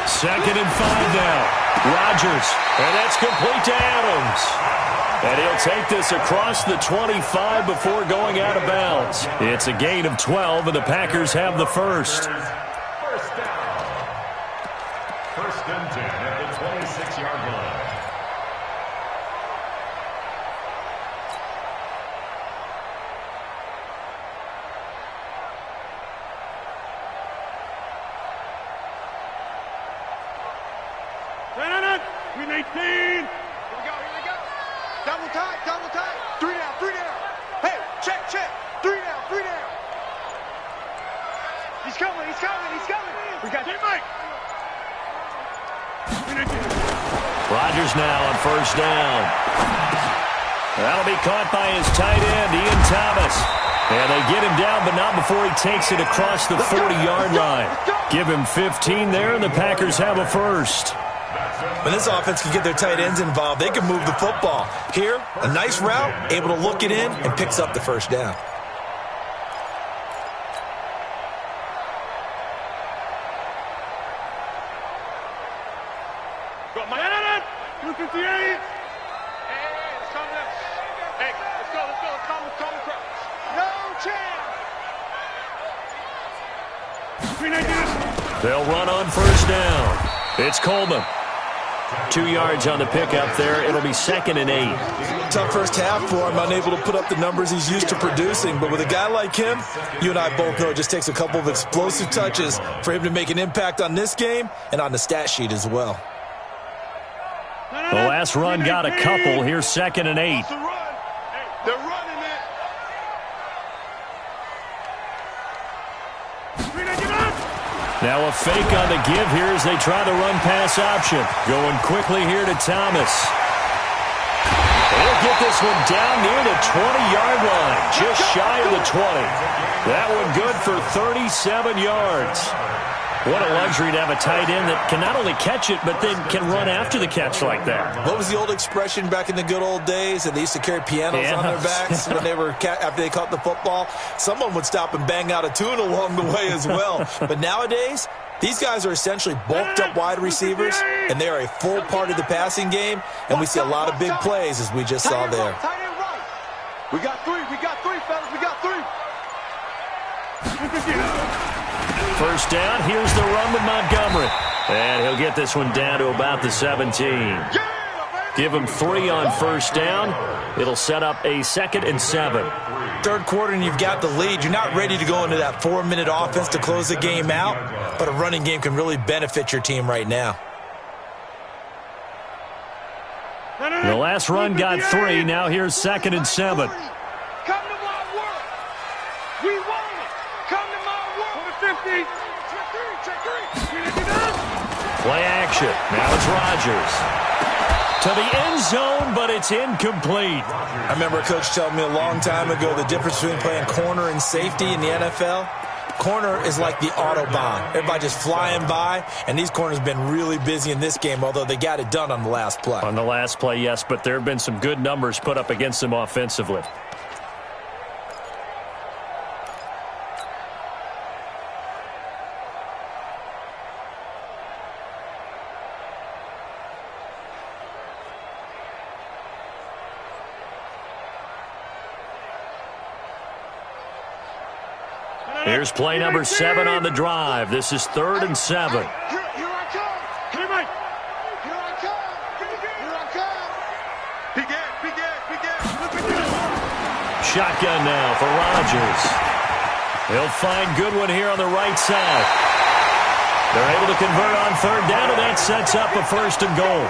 Second and 5 now. Rodgers, and that's complete to Adams. And he'll take this across the 25 before going out of bounds. It's a gain of 12, and the Packers have the first. First down. 1st and 10 at the 26-yard line. Green 18. Here we go. He's coming. We got him, Mike. Rodgers now on first down. That'll be caught by his tight end, Ian Thomas. And they get him down, but not before he takes it across the 40-yard line. Give him 15 there, and the Packers have a first. When this offense can get their tight ends involved, they can move the football. Here, a nice route, able to look it in, and picks up the first down. Go, Mike. 258. Hey, it's coming up. Hey, let's go. Calm across. No chance. They'll run on first down. It's Coleman. 2 yards on the pickup there. It'll be 2nd and 8. Tough first half for him, unable to put up the numbers he's used to producing. But with a guy like him, you and I both know it just takes a couple of explosive touches for him to make an impact on this game and on the stat sheet as well. The last run got a couple. Here's 2nd and 8. They're running it. Now a fake on the give here as they try the run-pass option. Going quickly here to Thomas. He'll get this one down near the 20-yard line, just shy of the 20. That one good for 37 yards. What a luxury to have a tight end that can not only catch it, but then can run after the catch like that. What was the old expression back in the good old days that they used to carry pianos on their backs when they were after they caught the football? Someone would stop and bang out a tune along the way as well. But nowadays, these guys are essentially bulked up wide receivers, and they are a full part of the passing game, and we see a lot of big plays as we just saw there. Tight end right. We got three, fellas. We got three. First down, here's the run with Montgomery. And he'll get this one down to about the 17. Give him 3 on first down. It'll set up a 2nd and 7. Third quarter and you've got the lead. You're not ready to go into that 4-minute offense to close the game out, but a running game can really benefit your team right now. The last run got 3. Now here's 2nd and 7. Come to my work. We want it. Come to my work. 50. Check three. Play action. Now it's Rodgers. To the end zone, but it's incomplete. I remember a coach telling me a long time ago the difference between playing corner and safety in the NFL. Corner is like the Autobahn. Everybody just flying by, and these corners have been really busy in this game, although they got it done on the last play. On the last play, yes, but there have been some good numbers put up against them offensively. Here's play number 7 on the drive. This is 3rd and 7. Here I come. Hey, Mike. Here I come. Here I come. Big Ed. Shotgun now for Rodgers. He'll find Goodwin here on the right side. They're able to convert on 3rd down, and that sets up a 1st and goal.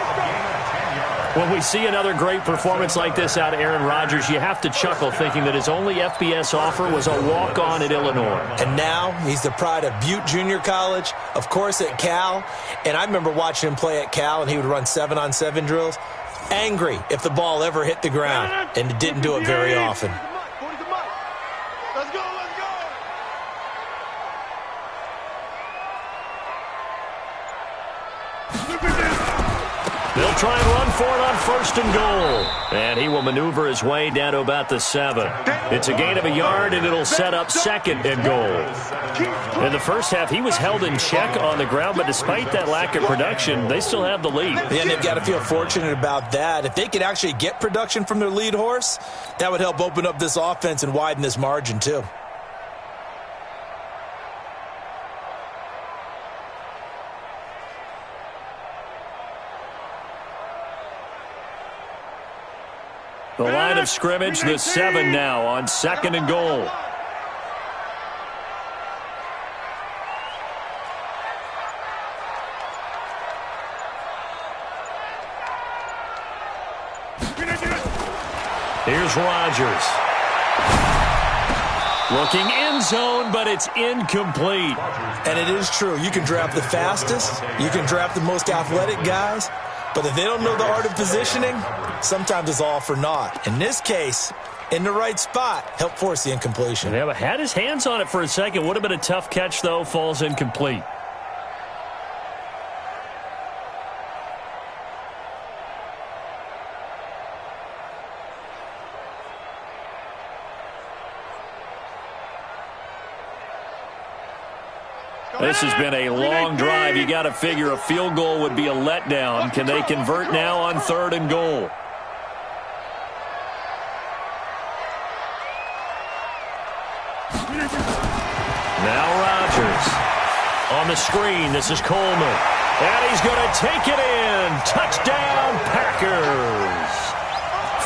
When we see another great performance like this out of Aaron Rodgers, you have to chuckle thinking that his only FBS offer was a walk-on at Illinois. And now he's the pride of Butte Junior College, of course at Cal. And I remember watching him play at Cal, and he would run 7-on-7 drills. Angry if the ball ever hit the ground, and it didn't do it very often. Let's go. They'll try and run for it on 1st and goal. And he will maneuver his way down to about the 7. It's a gain of a yard, and it'll set up 2nd and goal. In the first half, he was held in check on the ground, but despite that lack of production, they still have the lead. Yeah, and they've got to feel fortunate about that. If they could actually get production from their lead horse, that would help open up this offense and widen this margin too. The line of scrimmage, the 7 now on 2nd and goal. Here's Rodgers. Looking end zone, but it's incomplete. And it is true. You can draft the fastest. You can draft the most athletic guys. But if they don't know the art of positioning, sometimes it's all for naught. In this case, in the right spot, helped force the incompletion. Yeah, but had his hands on it for a second. Would have been a tough catch, though. Falls incomplete. This has been a long drive. You got to figure a field goal would be a letdown. Can they convert now on 3rd and goal? Now Rodgers on the screen. This is Coleman. And he's going to take it in. Touchdown, Packers.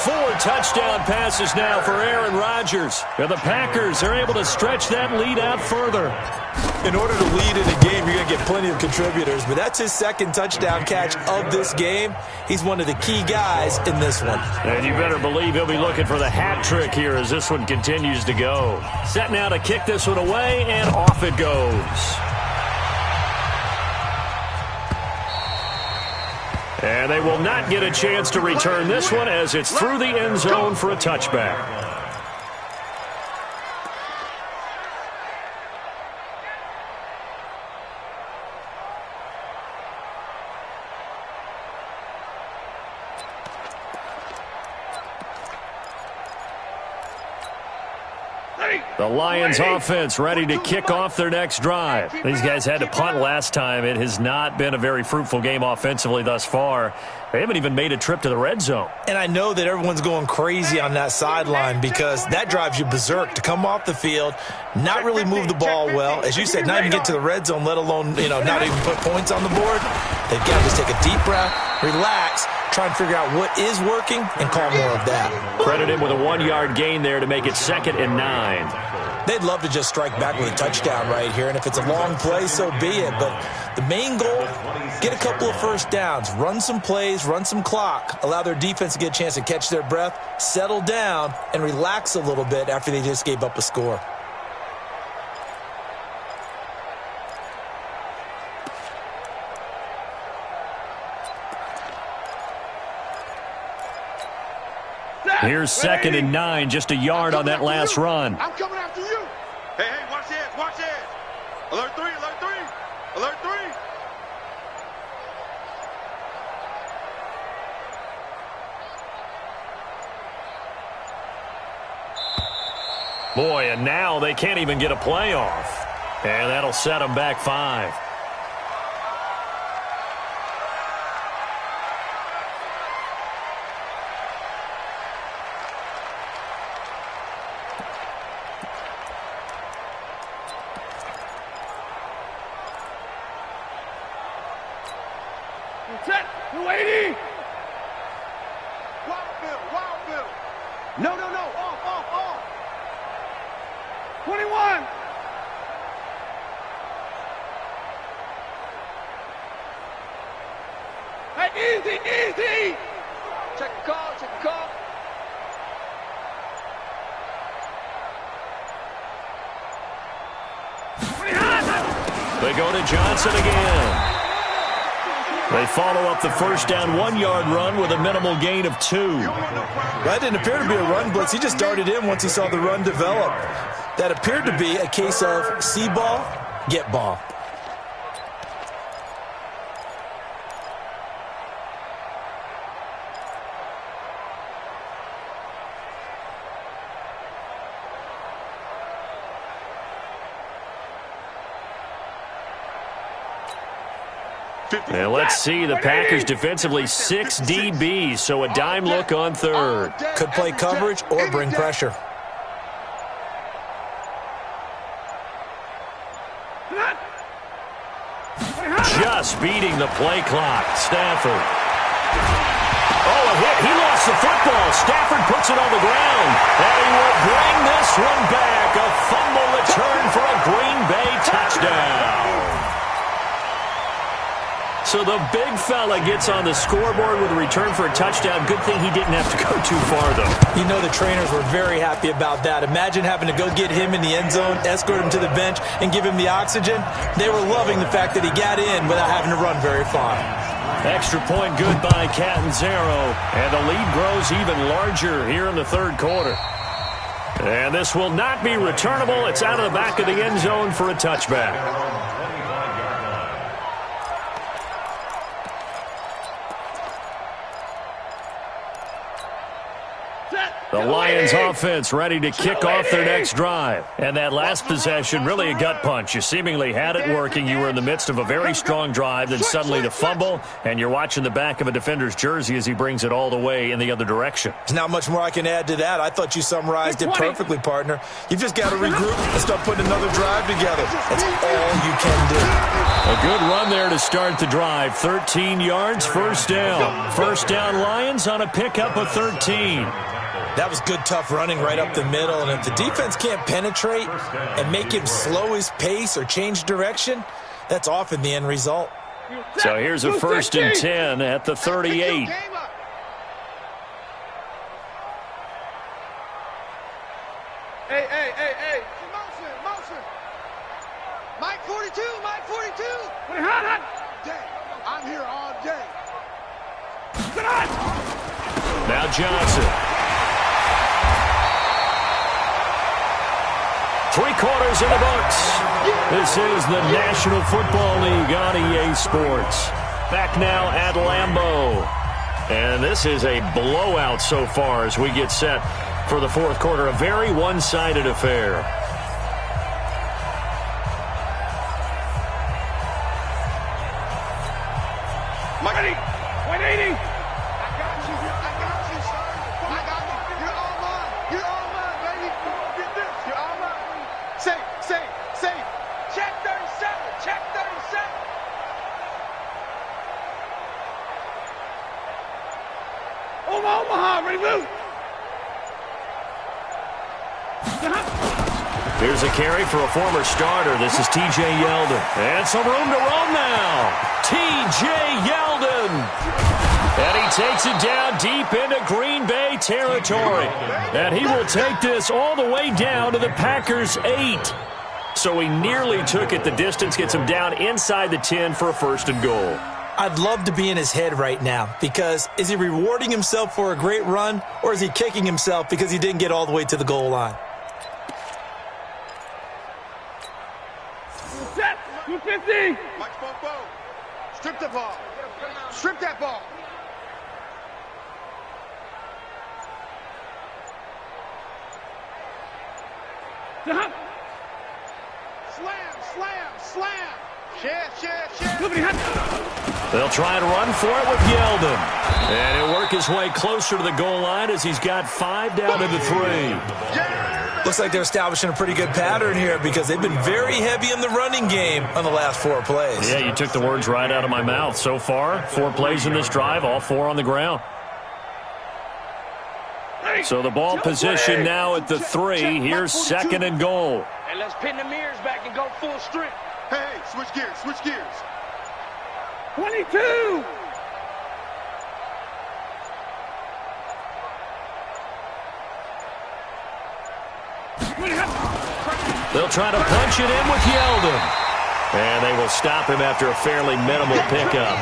4 touchdown passes now for Aaron Rodgers. And the Packers are able to stretch that lead out further. In order to lead in a game, you're going to get plenty of contributors, but that's his 2nd touchdown catch of this game. He's one of the key guys in this one. And you better believe he'll be looking for the hat trick here as this one continues to go. Set now to kick this one away, and off it goes. And they will not get a chance to return this one as it's through the end zone for a touchback. The Lions offense ready to kick off their next drive. These guys had to punt last time. It has not been a very fruitful game offensively thus far. They haven't even made a trip to the red zone. And I know that everyone's going crazy on that sideline because that drives you berserk to come off the field, not really move the ball well. As you said, not even get to the red zone, let alone, not even put points on the board. They've got to just take a deep breath, relax, try and figure out what is working and call more of that. Credit him with a 1-yard gain there to make it 2nd and 9. They'd love to just strike back with a touchdown right here, and if it's a long play, so be it. But the main goal, get a couple of first downs, run some plays, run some clock, allow their defense to get a chance to catch their breath, settle down, and relax a little bit after they just gave up a score. Here's 2nd and 9, just a yard on that last run. I'm coming after you. Hey, watch the edge, watch the edge. Alert 3, alert 3, alert 3. Boy, and now they can't even get a play off. And that'll set them back 5. Set. 280. Wild Bill. No. Off. 21. Hey, easy. Check the call. They go to Johnson again. They follow up the first down 1-yard run with a minimal gain of 2. That didn't appear to be a run blitz. He just darted in once he saw the run develop. That appeared to be a case of see ball, get ball. And let's see, the Packers defensively 6 DBs, so a dime look on 3rd. Could play coverage or bring pressure. Just beating the play clock. Stafford. Oh, a hit. He lost the football. Stafford puts it on the ground. And he will bring this one back. A fumble return for a Green Bay touchdown. So the big fella gets on the scoreboard with a return for a touchdown. Good thing he didn't have to go too far, though. You know the trainers were very happy about that. Imagine having to go get him in the end zone, escort him to the bench, and give him the oxygen. They were loving the fact that he got in without having to run very far. Extra point good by Catanzaro. And the lead grows even larger here in the third quarter. And this will not be returnable. It's out of the back of the end zone for a touchback. The Lions offense ready to kick off their next drive. And that last possession, really a gut punch. You seemingly had it working. You were in the midst of a very strong drive. Then suddenly the fumble, and you're watching the back of a defender's jersey as he brings it all the way in the other direction. There's not much more I can add to that. I thought you summarized it perfectly, partner. You've just got to regroup and start putting another drive together. That's all you can do. A good run there to start the drive. 13 yards, first down. First down Lions on a pickup of 13. That was good, tough running right up the middle. And if the defense can't penetrate and make him slow his pace or change direction, that's often the end result. So here's a first and 10 at the 38. Hey, hey, hey, hey. Motion, motion. Mike 42, Mike 42. Day. I'm here all day. Now Johnson. 3 quarters in the books. This is the National Football League on EA Sports. Back now at Lambeau. And this is a blowout so far as we get set for the fourth quarter. A very one-sided affair. Ready. 180. Omaha, ready, move. Here's a carry for a former starter. This is T.J. Yeldon. And some room to roam now. T.J. Yeldon. And he takes it down deep into Green Bay territory. And he will take this all the way down to the Packers' 8. So he nearly took it the distance, gets him down inside the 10 for a first and goal. I'd love to be in his head right now, because is he rewarding himself for a great run, or is he kicking himself because he didn't get all the way to the goal line? Set. 250. Mike Bobo. Strip the ball. Strip that ball. Slam, slam, slam. Share. They'll try and run for it with Yeldon. And he'll work his way closer to the goal line as he's got 5 down to the 3. Looks like they're establishing a pretty good pattern here, because they've been very heavy in the running game on the last 4 plays. Yeah, you took the words right out of my mouth. So far, 4 plays in this drive, all 4 on the ground. So the ball position now at the 3. Here's second and goal. And let's pin the mirrors back and go full strength. Hey, switch gears, switch gears. 22. They'll try to punch it in with Yeldon. And they will stop him after a fairly minimal pickup.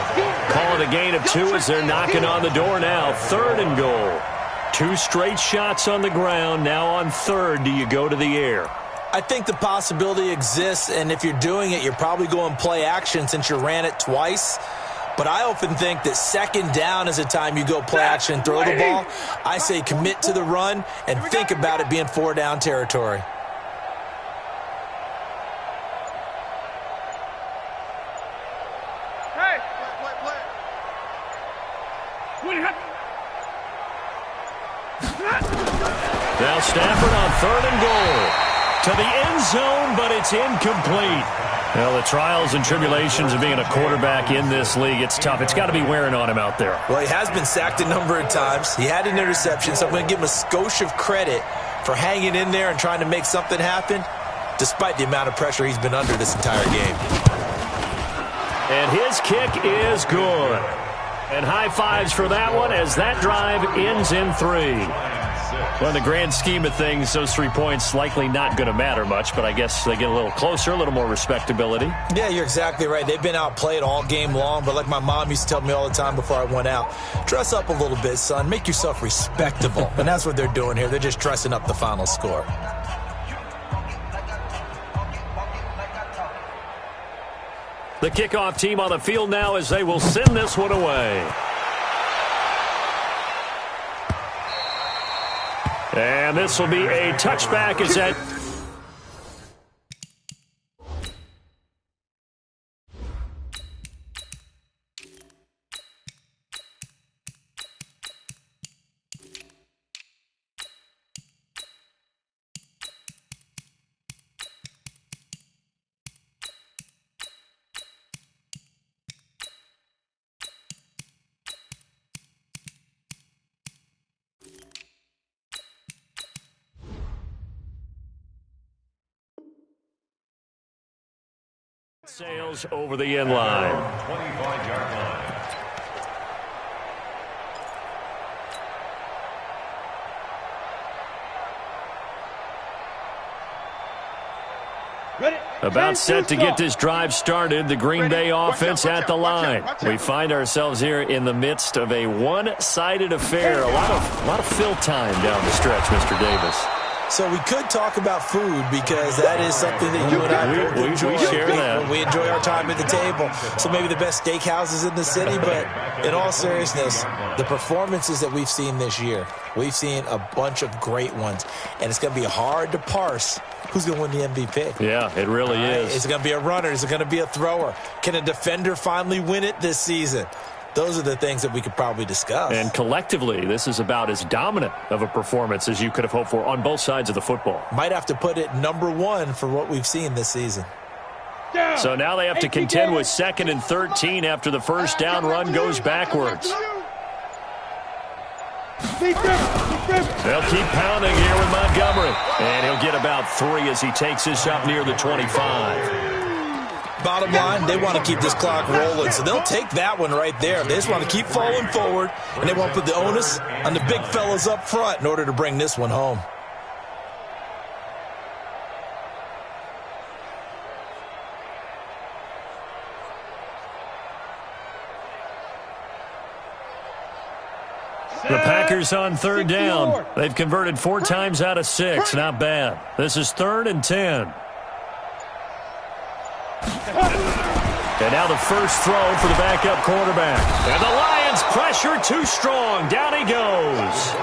Call it a gain of 2 as they're knocking on the door now. Third and goal. 2 straight shots on the ground. Now on third, do you go to the air? I think the possibility exists, and if you're doing it, you're probably going play action since you ran it twice. But I often think that second down is the time you go play action and throw the ball. I say commit to the run and think about it being 4 down territory. Now Stafford on third and goal. To the end zone, but it's incomplete. Well, the trials and tribulations of being a quarterback in this league, it's tough. It's got to be wearing on him out there. Well, he has been sacked a number of times. He had an interception, so I'm going to give him a skosh of credit for hanging in there and trying to make something happen, despite the amount of pressure he's been under this entire game. And And his kick is good. And high fives for that one as that drive ends in 3. Well, in the grand scheme of things, those 3 points likely not going to matter much, but I guess they get a little closer, a little more respectability. Yeah, you're exactly right. They've been outplayed all game long, but like my mom used to tell me all the time before I went out, dress up a little bit, son. Make yourself respectable. And that's what they're doing here. They're just dressing up the final score. The kickoff team on the field now as they will send this one away. And this will be a touchback as that... Sails over the end line. 25-yard line. About set to get this drive started, the Green Bay offense at the line. We find ourselves here in the midst of a one-sided affair. A lot of fill time down the stretch, Mr. Davis. So we could talk about food because that is something that you and I enjoy. We share that. We enjoy our time at the table. So maybe the best steakhouses in the city, but in all seriousness, the performances that we've seen this year, we've seen a bunch of great ones, and it's going to be hard to parse who's going to win the MVP. Yeah, it really is. Is it going to be a runner? Is it going to be a thrower? Can a defender finally win it this season? Those are the things that we could probably discuss. And collectively, this is about as dominant of a performance as you could have hoped for on both sides of the football. Might have to put it #1 for what we've seen this season. So now they have to contend with 2nd and 13 after the first down run goes backwards. They'll keep pounding here with Montgomery. And he'll get about 3 as he takes this up near the 25. Bottom line, they want to keep this clock rolling, so they'll take that one right there. They just want to keep falling forward, and they want to put the onus on the big fellas up front in order to bring this one home. The Packers on 3rd down. They've converted 4 times out of 6. Not bad. This is 3rd and 10. And now the first throw for the backup quarterback. And the Lions pressure too strong. Down he goes.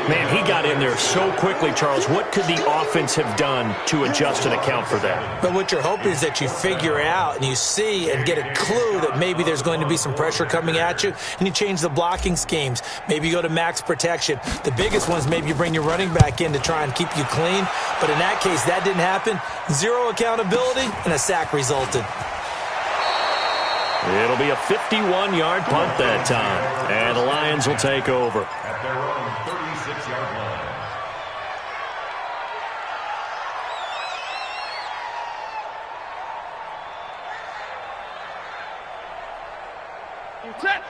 Man, he got in there so quickly, Charles. What could the offense have done to adjust and account for that? But what you're hoping is that you figure out and you see and get a clue that maybe there's going to be some pressure coming at you, and you change the blocking schemes. Maybe you go to max protection. The biggest one is maybe you bring your running back in to try and keep you clean. But in that case, that didn't happen. 0 accountability, and a sack resulted. It'll be a 51-yard punt that time. And the Lions will take over. At their own 36-yard line.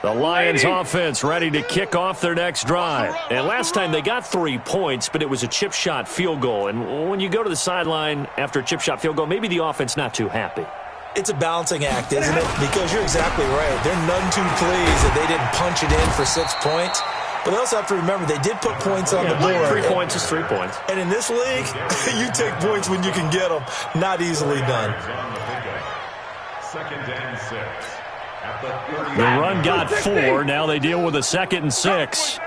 The Lions offense ready to kick off their next drive. And last time they got 3 points, but it was a chip shot field goal. And when you go to the sideline after a chip shot field goal, maybe the offense not too happy. It's a balancing act, isn't it? Because you're exactly right. They're none too pleased that they didn't punch it in for 6 points. But they also have to remember they did put points on the board. 3 points is 3 points. And in this league, you take points when you can get them. Not easily done. 2nd and 6. At the 30. The run got 4. Now they deal with a 2nd and 6.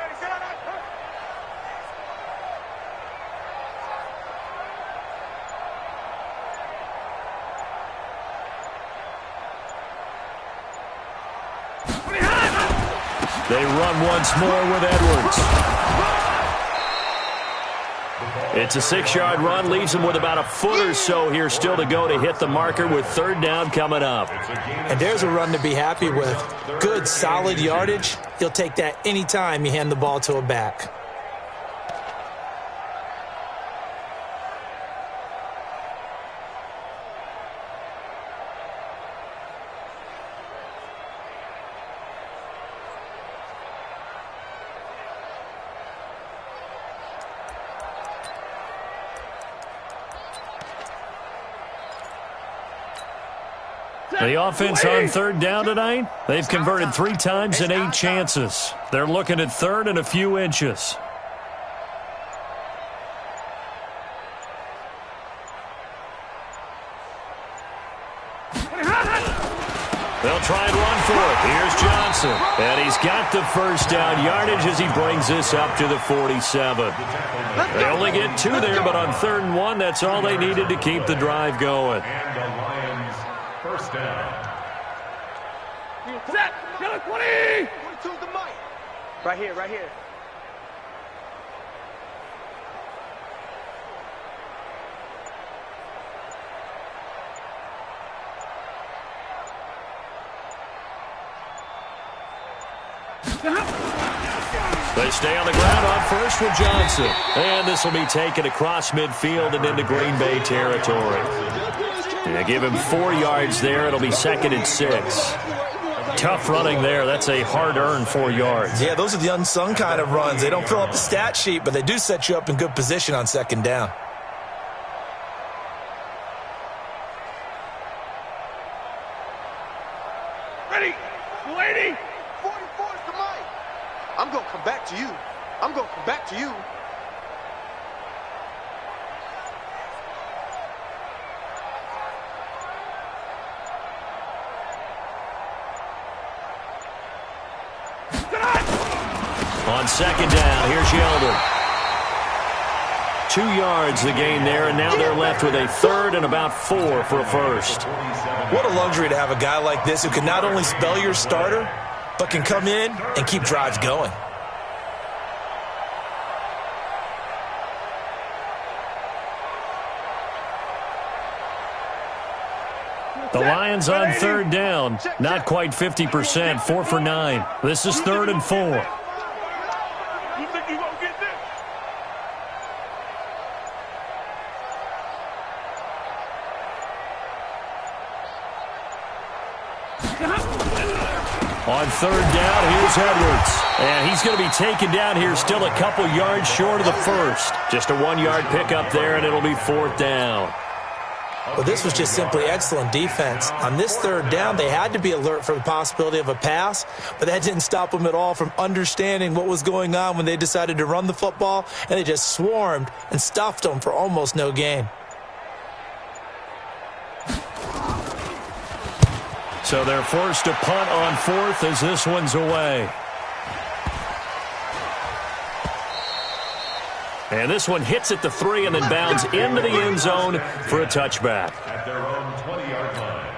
They run once more with Edwards. It's a 6-yard run, leaves them with about a foot or so here still to go to hit the marker with 3rd down coming up. And there's a run to be happy with. Good, solid yardage. You'll take that anytime you hand the ball to a back. The offense on third down tonight, they've converted 3 times in 8 chances. They're looking at third and a few inches. They'll try and run for it. Here's Johnson. And he's got the first down yardage as he brings this up to the 47. They only get 2 there, but on 3rd and 1, that's all they needed to keep the drive going. And the Lions first down. Set. Get it, 20. 22's the mic. Right here, right here. They stay on the ground on first with Johnson. And this will be taken across midfield and into Green Bay territory. Yeah, give him 4 yards there. It'll be 2nd and 6. Tough running there. That's a hard-earned 4 yards. Yeah, those are the unsung kind of runs. They don't fill up the stat sheet, but they do set you up in good position on 2nd down. Ready. 280. 44's the mic. I'm going to come back to you. I'm going to come back to you. On 2nd down, here's Yeldon. 2 yards the gain there, and now they're left with a 3rd and about 4 for a first. What a luxury to have a guy like this who can not only spell your starter, but can come in and keep drives going. The Lions on 3rd down, not quite 50%, 4 for 9. This is 3rd and 4. You think you gonna get this? On 3rd down, here's Edwards. And he's going to be taken down here still a couple yards short of the first. Just a 1-yard pickup there, and it'll be 4th down. Well, this was just simply excellent defense. On this 3rd down, they had to be alert for the possibility of a pass, but that didn't stop them at all from understanding what was going on when they decided to run the football, and they just swarmed and stuffed them for almost no gain. So they're forced to punt on 4th as this one's away. And this one hits at the 3 and then bounds into the end zone for a touchback. At their own 20-yard line.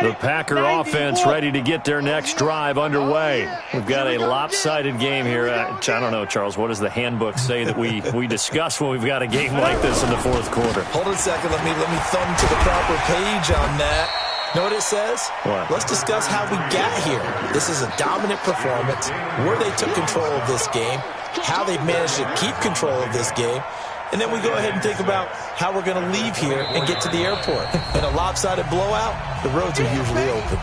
The Packer offense ready to get their next drive underway. We've got a lopsided game here. I don't know, Charles, what does the handbook say that we discuss when we've got a game like this in the 4th quarter? Hold on a second. Let me thumb to the proper page on that. Know what it says? What? Let's discuss how we got here. This is a dominant performance, where they took control of this game, how they've managed to keep control of this game, and then we go ahead and think about how we're going to leave here and get to the airport. In a lopsided blowout, the roads are usually open.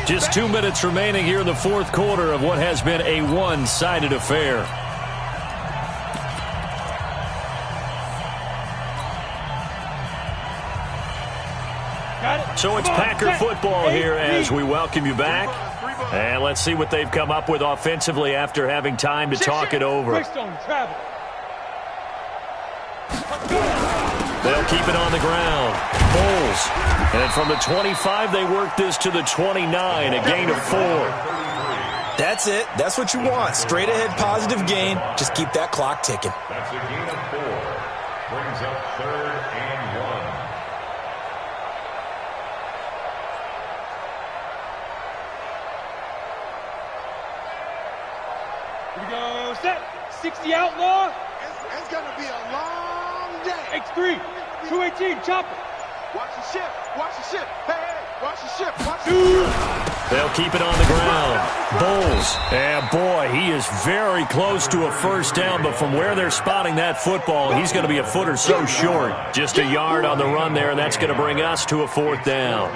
Just 2 minutes remaining here in the 4th quarter of what has been a one-sided affair. So it's Packer football here as we welcome you back. And let's see what they've come up with offensively after having time to talk it over. They'll keep it on the ground. Bowles. And from the 25, they work this to the 29, a gain of 4. That's it. That's what you want. Straight ahead positive gain. Just keep that clock ticking. That's a gain of 4. Brings up 3rd and 1. Here we go. Set. 60 outlaw. It's going to be a long day. X3. 218. Chopper. Watch the ship. Watch the ship. Hey, watch the ship. Watch the ship. They'll keep it on the ground. Bowles. And boy, he is very close to a first down, but from where they're spotting that football, he's going to be a foot or so short. Just a yard on the run there, and that's going to bring us to a 4th down.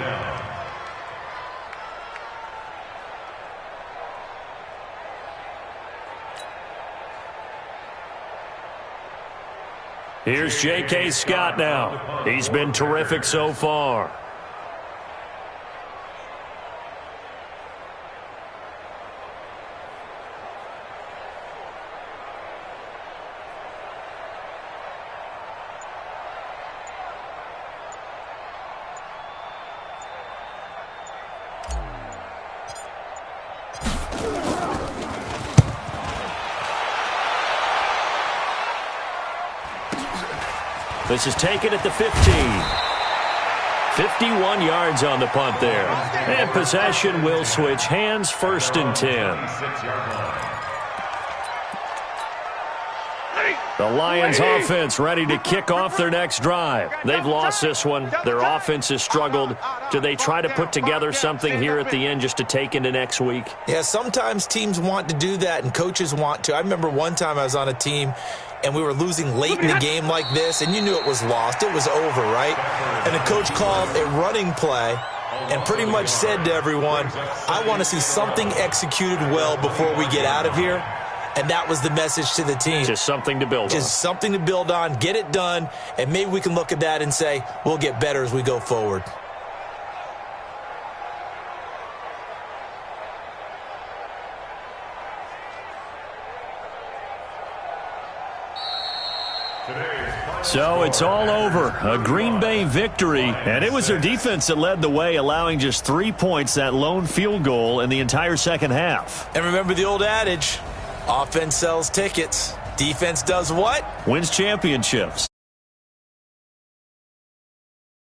Here's J.K. Scott now. He's been terrific so far. This is taken at the 15. 51 yards on the punt there. And possession will switch hands, 1st and 10. The Lions offense ready to kick off their next drive. They've lost this one. Their offense has struggled. Do they try to put together something here at the end just to take into next week? Yeah, sometimes teams want to do that and coaches want to. I remember one time I was on a team and we were losing late in the game like this, and you knew it was lost. It was over, right? And the coach called a running play and pretty much said to everyone, I want to see something executed well before we get out of here. And that was the message to the team. Just something to build on. Just something to build on, get it done, and maybe we can look at that and say, we'll get better as we go forward. So it's all over. A Green Bay victory, and it was their defense that led the way, allowing just 3 points, that lone field goal in the entire second half. And remember the old adage, offense sells tickets. Defense does what? Wins championships.